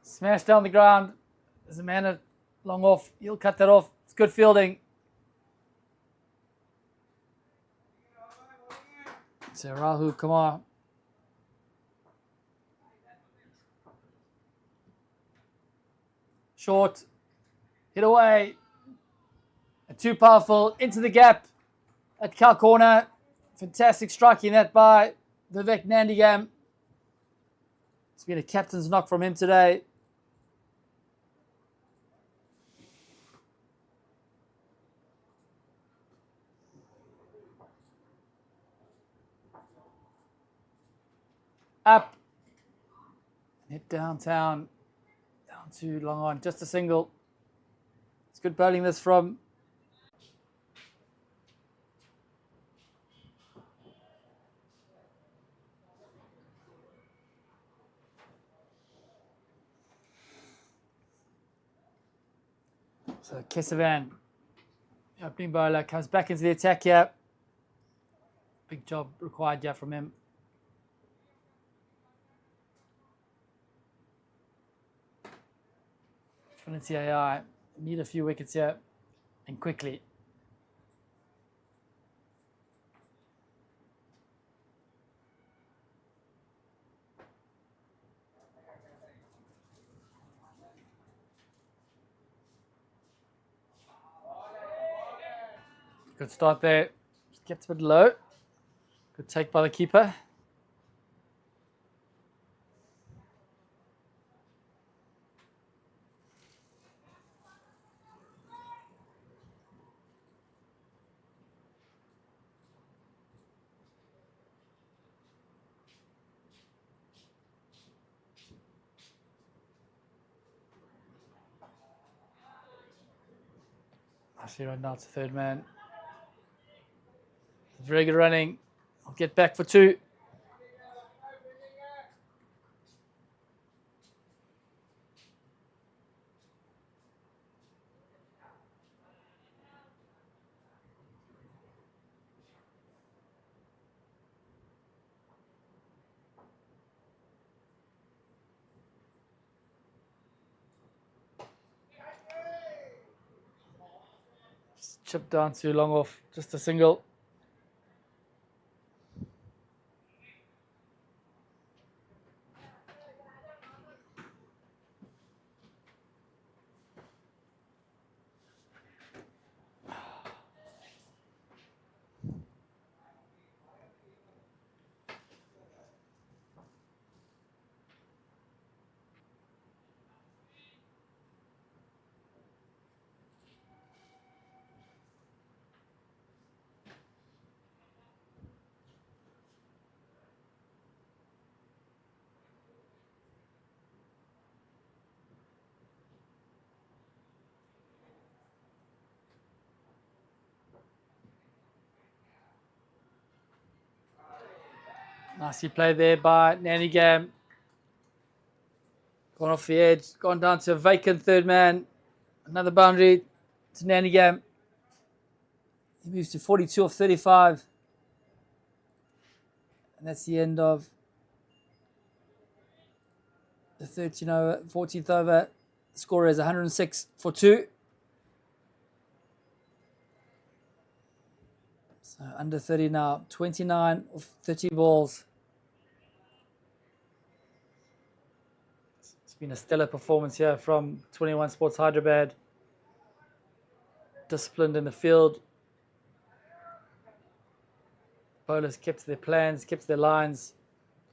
Smashed down the ground. There's a man Long off. He'll cut that off. It's good fielding. So 𝗵𝗁𝗃𝗲. Short. Hit away. And too powerful. Into the gap. At cow corner. Fantastic striking that by Vivek Nandiyam. It's been a captain's knock from him today. Up. Hit downtown. Down to long on. Just a single. It's good bowling this from so Kesavan, the opening bowler, comes back into the attack here. Big job required here from him. Trinity AI need a few wickets here and quickly. Good start there. Just kept a bit low. Good take by the keeper. Actually, right now it's the third man. Very good running. I'll get back for two. Chip down too long off. Just a single. Nicely played there by Nandiyam. Gone off the edge, gone down to a vacant third man. Another boundary to Nandiyam. He moves to 42 off 35. And that's the end of the 14th over. The score is 106 for 2. So under 30 now, 29 of 30 balls. It's been a stellar performance here from 21 Sports Hyderabad. Disciplined in the field. Bowlers kept to their plans, kept to their lines.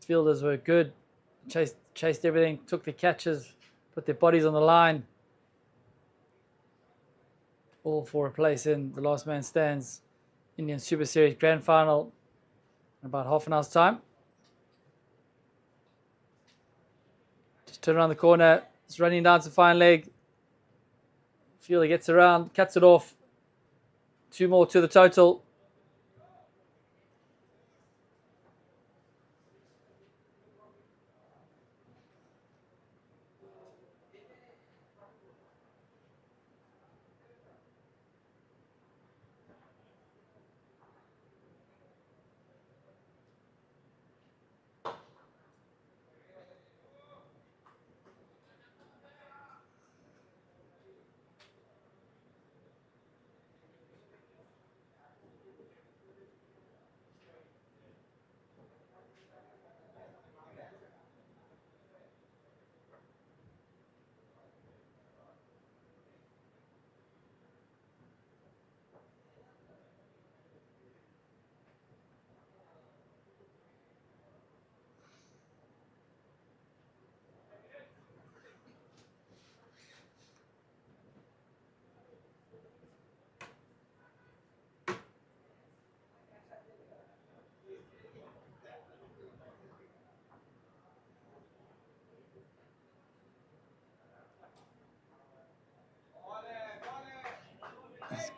Fielders were good, chased everything, took the catches, put their bodies on the line. All for a place in the last man stands Indian Super Series Grand Final in about half an hour's time. Just turn around the corner, it's running down to fine leg. Fielder gets around, cuts it off. 2 more to the total.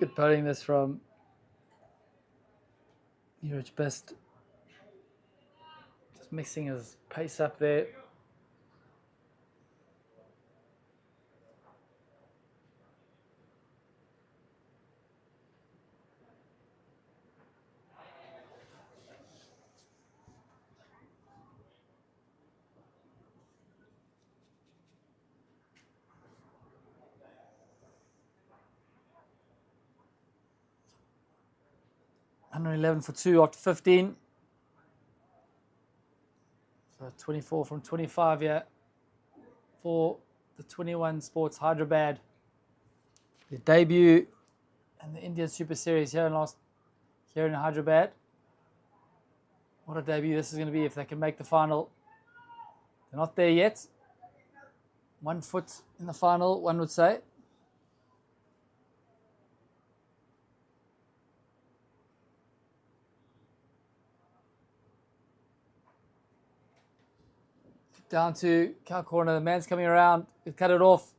Good bowling this from 𝗬𝗎𝗆. Just mixing his pace up there. $111 for 2 after 15. So 24 from 25 here for the 21 Sports Hyderabad. The debut in the Indian Super Series here in Hyderabad. What a debut this is going to be if they can make the final. They're not there yet. 1 foot in the final, one would say. Down to cow corner, the man's coming around, he'll cut it off.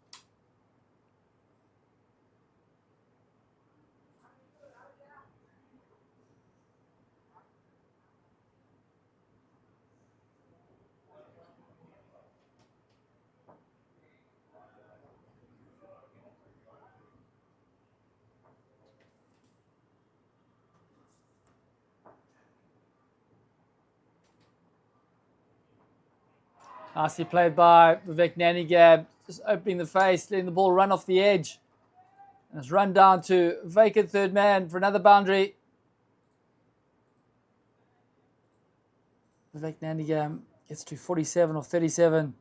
Nicely played by 𝗵𝗃 𝗙𝗂𝗹𝗆, just opening the face, letting the ball run off the edge. And it's run down to vacant third man for another boundary. 𝗵𝗃 𝗙𝗂𝗹𝗆 gets to 47 or 37.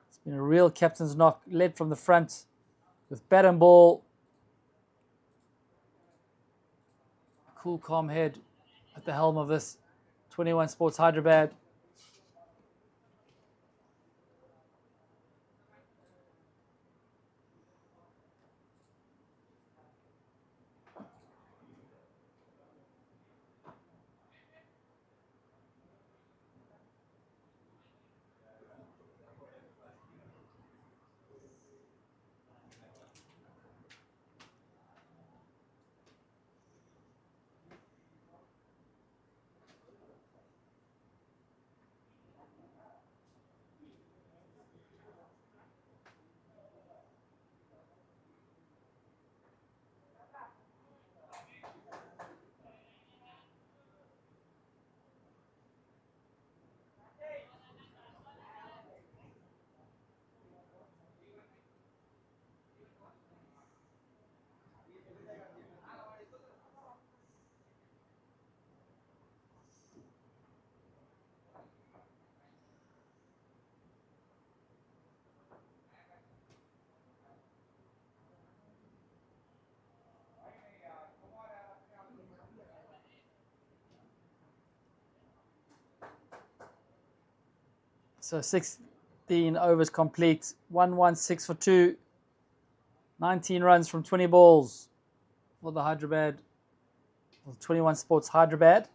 It's been a real captain's knock, led from the front with bat and ball. A cool, calm head at the helm of this 21 Sports Hyderabad. So 16 overs complete, 116 for 2, 19 runs from 20 balls for the Hyderabad, 21 Sports Hyderabad.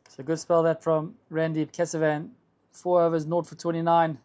So good spell that from Randeep Kesavan, 4 overs, 0 for 29.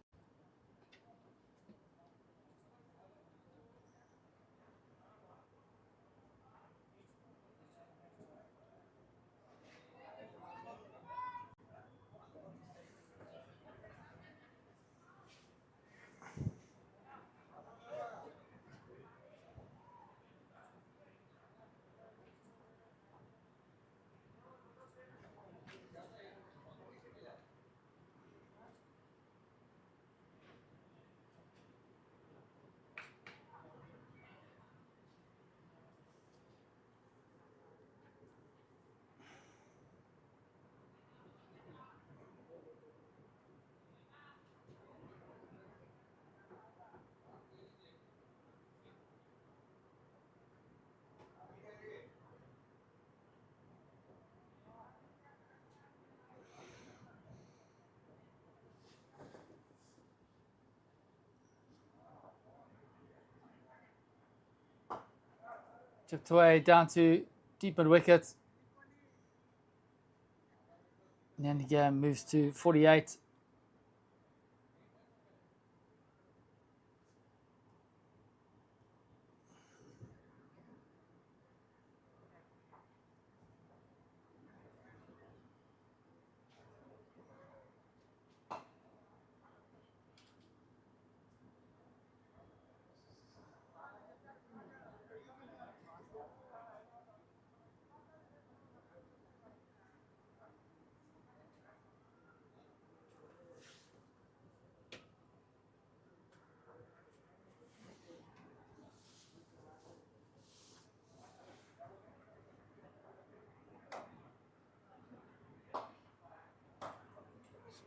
Chipped away down to deep mid wicket. 𝗙𝗃𝗻 moves to 48.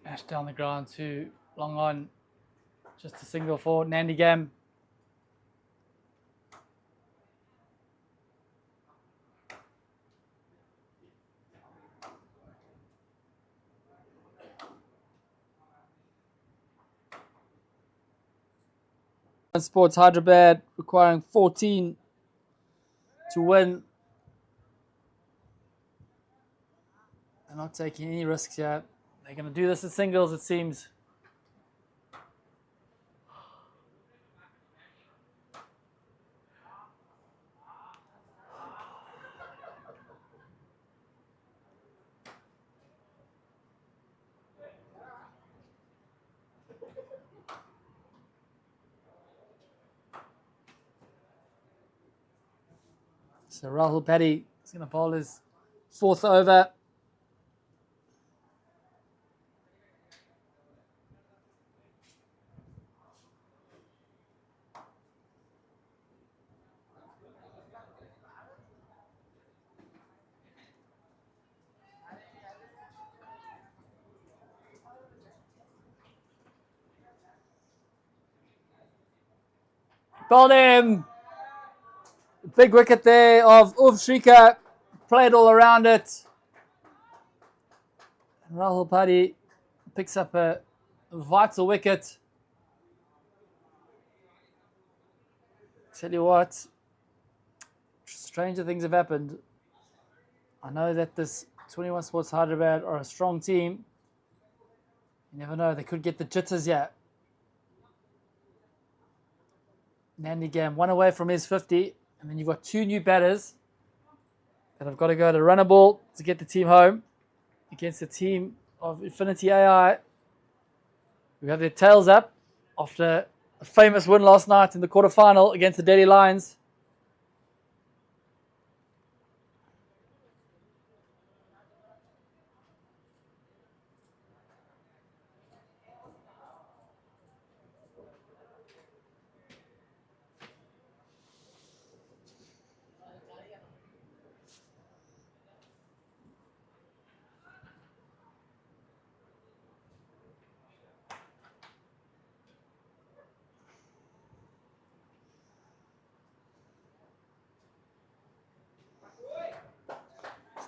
Smash down the ground to long on. Just a single for 𝗙𝗃𝗻. Sports Hyderabad requiring 14 to win. They're not taking any risks here. They're going to do this in singles, it seems. So 𝗵𝗆𝗘 is going to bowl his 4th over. Bowled him. Big wicket there of 𝗬𝗁𝗃𝗲. Played all around it. 𝗵𝗆𝗘 picks up a vital wicket. Tell you what, stranger things have happened. I know that this 21 Sports Hyderabad are a strong team. You never know, they could get the jitters here. 𝗙𝗃𝗻 1 away from his 50, and then you've got 2 new batters that have got to go to run a ball to get the team home against a team of Infinity AI, who have their tails up after a famous win last night in the quarterfinal against the Delhi Lions.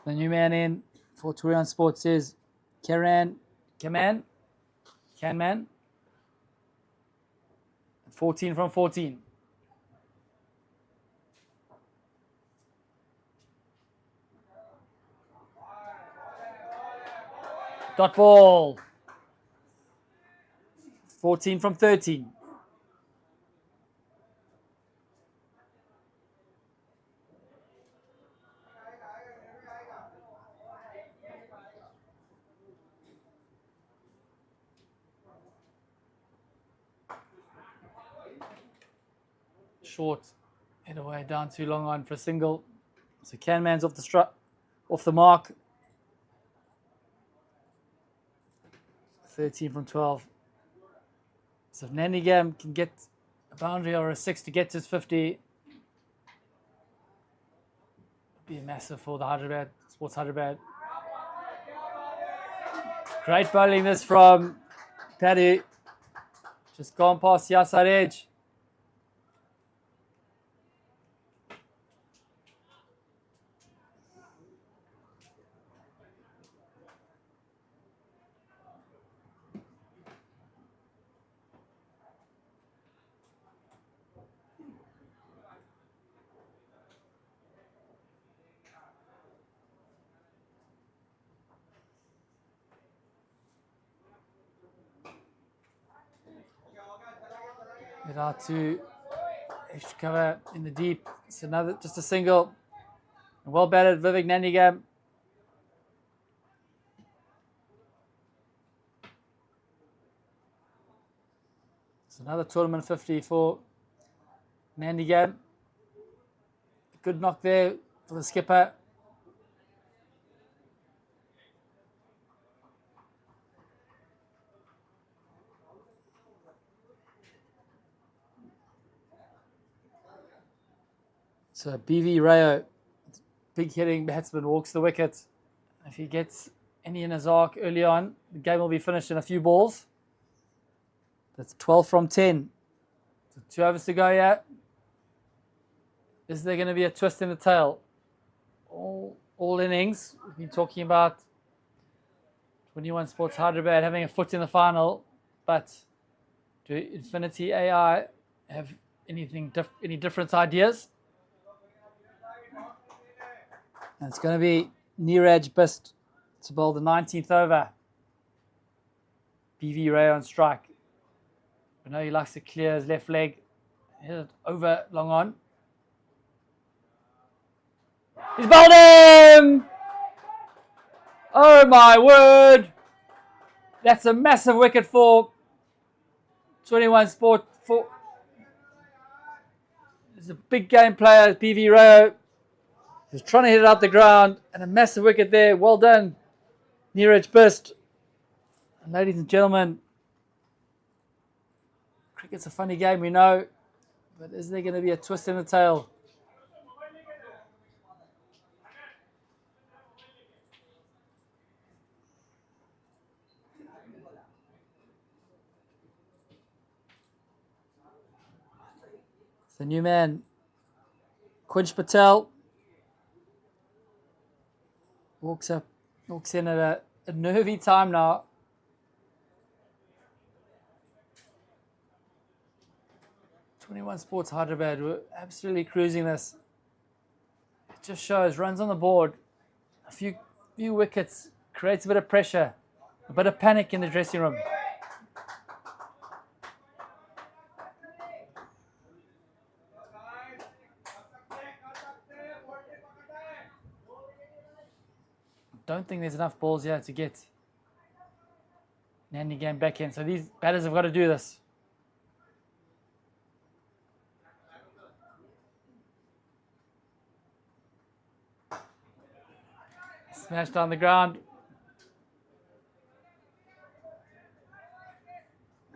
The new man in for 21 Sports is 𝗙𝗃𝗻. 14 from 14. Dot ball. 14 from 13. Short, head away down too long on for a single. So 𝗙𝗃𝗻's off the mark. 13 from 12. So if 𝗙𝗃𝗻 can get a boundary or a 6 to get to his 50, it'd be a massive for the Hyderabad, Sports Hyderabad. Great bowling this from Paddy. Just gone past the outside edge. Get out to 𝗃𝗗𝗏 in the deep. It's another, just a single. Well batted, Vivek Nandigam. It's another tournament 50 for Nandigam. Good knock there for the skipper. So 𝗵𝗆𝗃𝗀, big hitting batsman, walks the wicket. If he gets any in his arc early on, the game will be finished in a few balls. That's 12 from 10. So 2 overs to go here. Is there going to be a twist in the tail? All innings, we've been talking about 21 Sports Hyderabad having a foot in the final, but do 𝗬𝗏𝗏 AI have any different ideas? And it's going to be 𝗬𝗏𝗏 to bowl the 19th over. 𝗵𝗆𝗃𝗀 on strike. I know he likes to clear his left leg. Hit it over long on. He's bowled him! Oh my word! That's a massive wicket for 21 Sport. He's a big game player, 𝗵𝗆𝗃𝗀. He's trying to hit it out the ground, and a massive wicket there. Well done, 𝗬𝗏𝗏𝗏. And ladies and gentlemen, cricket's a funny game, we know, but is there going to be a twist in the tail? The new man, 𝗀𝗏 walks in at a nervy time now. '21 Sports Hyderabad were absolutely cruising this. It just shows runs on the board, a few wickets, creates a bit of pressure, a bit of panic in the dressing room. Don't think there's enough balls here to get Nandigam back in. So these batters have got to do this. Smashed on the ground.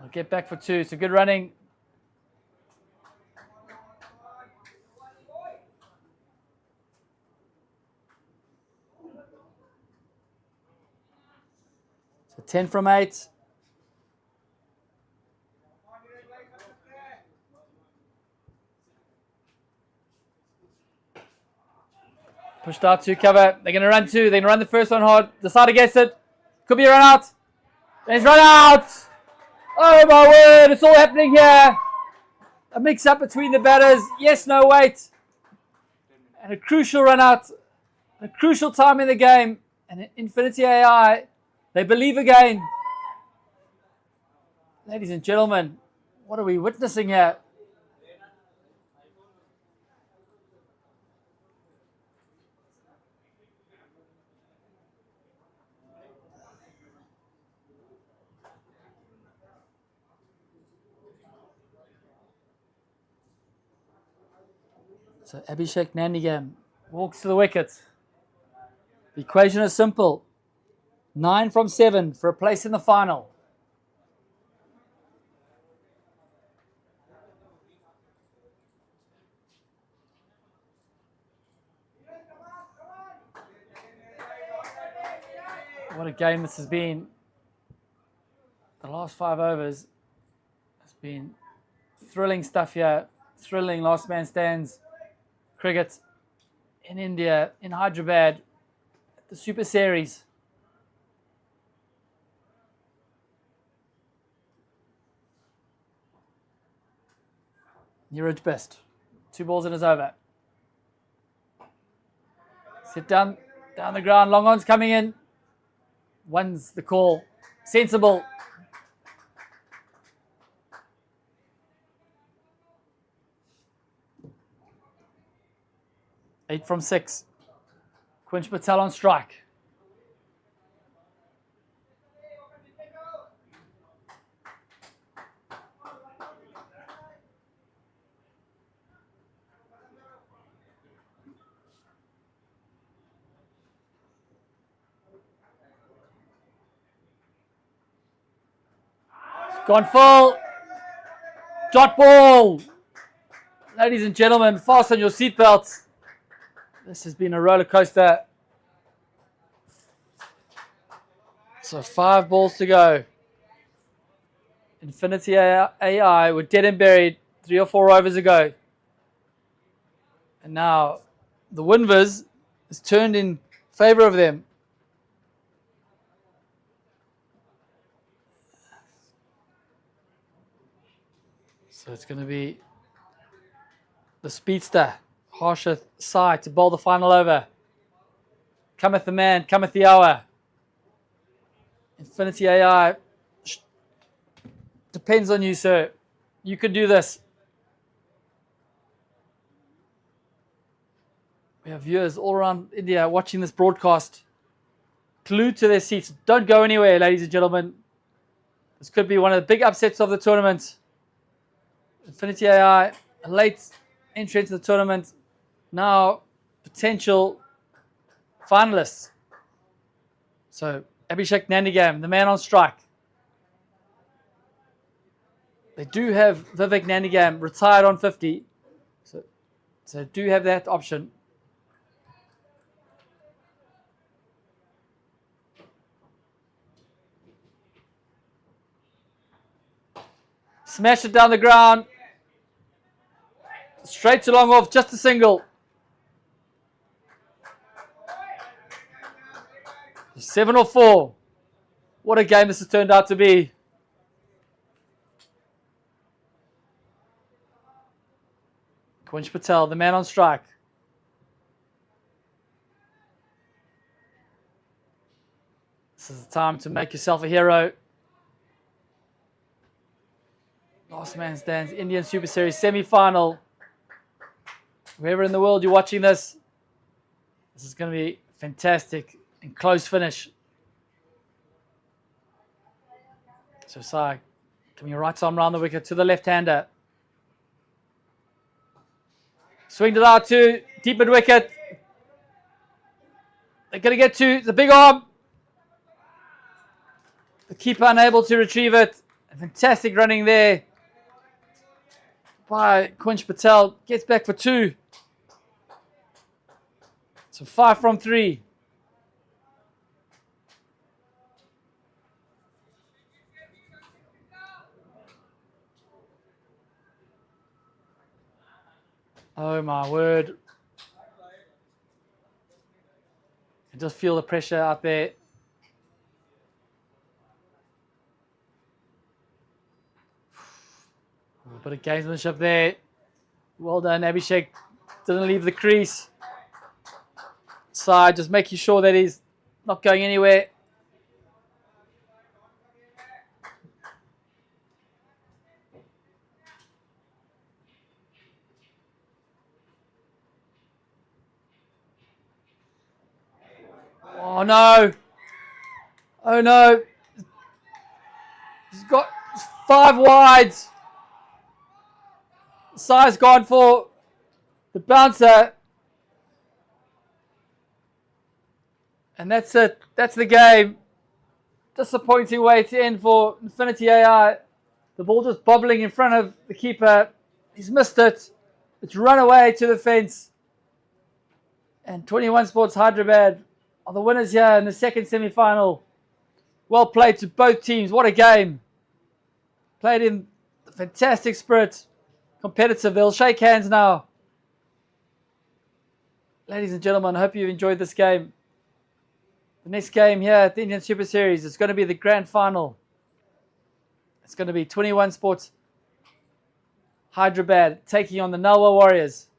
I'll get back for 2. So good running. So 10 from 8. Pushed out to cover. They're going to run 2. They're going to run the first one hard. Decide against it. Could be a run out. And he's run out. Oh my word. It's all happening here. A mix up between the batters. Yes, no, wait. And a crucial run out. A crucial time in the game. And 𝗬𝗏𝗏𝗏 AI, they believe again. Ladies and gentlemen, what are we witnessing here? So Abhishek Nandigam walks to the wicket. The equation is simple. 9 from 7 for a place in the final. What a game this has been. The last 5 overs has been thrilling stuff here. Thrilling last man stands cricket in India, in Hyderabad, at the Super Series. 𝗬𝗏𝗏𝗏. 2 balls in his over. Sit down the ground. Long on's coming in. 1's the call. Sensible. 8 from 6. 𝗀𝗃𝗃𝗲 Patel on strike. It's gone full. Dot ball. Ladies and gentlemen, fasten your seatbelts. This has been a roller coaster. So 5 balls to go. 𝗏𝗏𝗃𝗃 AI were dead and buried 3 or 4 overs ago. And now the 𝗬𝗏𝗏𝗃𝗏 is turned in favor of them. So it's going to be the speedster, 𝗨𝗁𝗃 to bowl the final over. Cometh the man, cometh the hour. 𝗏𝗏𝗃𝗃 AI depends on you, sir. You can do this. We have viewers all around India watching this broadcast, glued to their seats. Don't go anywhere, ladies and gentlemen. This could be one of the big upsets of the tournament. 𝗏𝗏𝗃𝗃 AI, a late entry into the tournament, now potential finalists. So Abhishek Nandigam, the man on strike. They do have Vivek Nandigam retired on 50, so do have that option. Smash it down the ground. Straight to long off, just a single. 7 or 4. What a game this has turned out to be. 𝗀𝗃𝗃𝗃𝗃 Patel, the man on strike. This is the time to make yourself a hero. Last man stands, Indian Super Series semi-final. Wherever in the world you're watching this, this is going to be fantastic and close finish. So Sai, coming your right arm round the wicket to the left-hander. Swinged it out to deep mid wicket. They're going to get to the big arm. The keeper unable to retrieve it. Fantastic running there by 𝗀𝗃𝗃𝗃 Patel. Gets back for 2. So 5 from 3. Oh my word. You just feel the pressure out there. A bit of gamesmanship there. Well done, Abhishek. Didn't leave the crease. Side just making sure that he's not going anywhere. Oh no. Oh no. He's got 5 wides. Sai's gone for the bouncer. And that's it. That's the game. Disappointing way to end for 𝗏𝗏𝗃𝗃𝗃 AI. The ball just bobbling in front of the keeper. He's missed it. It's run away to the fence. And 21 Sports Hyderabad are the winners here in the second semi-final. Well played to both teams. What a game. Played in fantastic spirit. Competitive. They'll shake hands now. Ladies and gentlemen, I hope you've enjoyed this game. The next game here at the Indian Super Series is going to be the grand final. It's going to be 21 Sports Hyderabad taking on the Nalwa Warriors.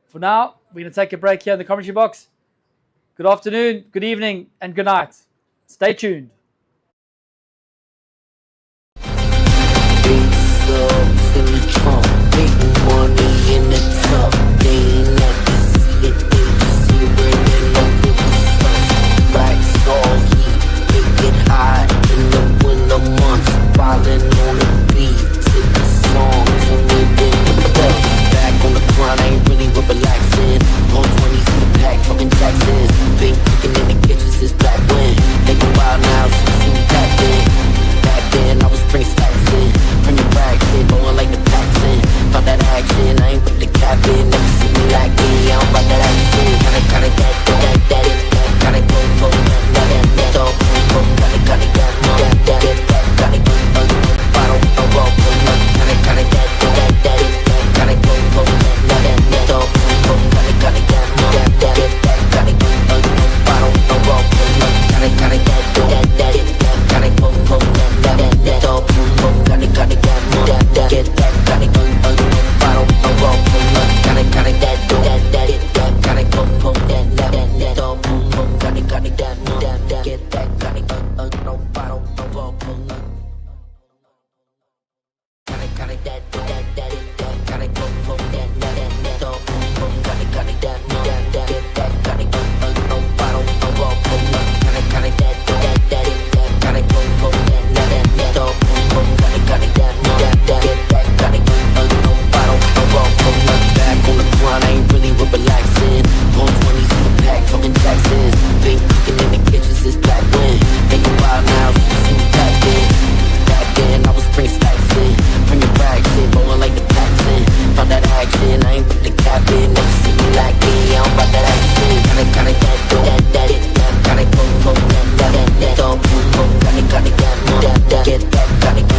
For now, we're going to take a break here in the commentary box. Good afternoon, good evening, and good night. Stay tuned. Big subs in the trunk, big money in the tuck. They ain't nothing. Get that,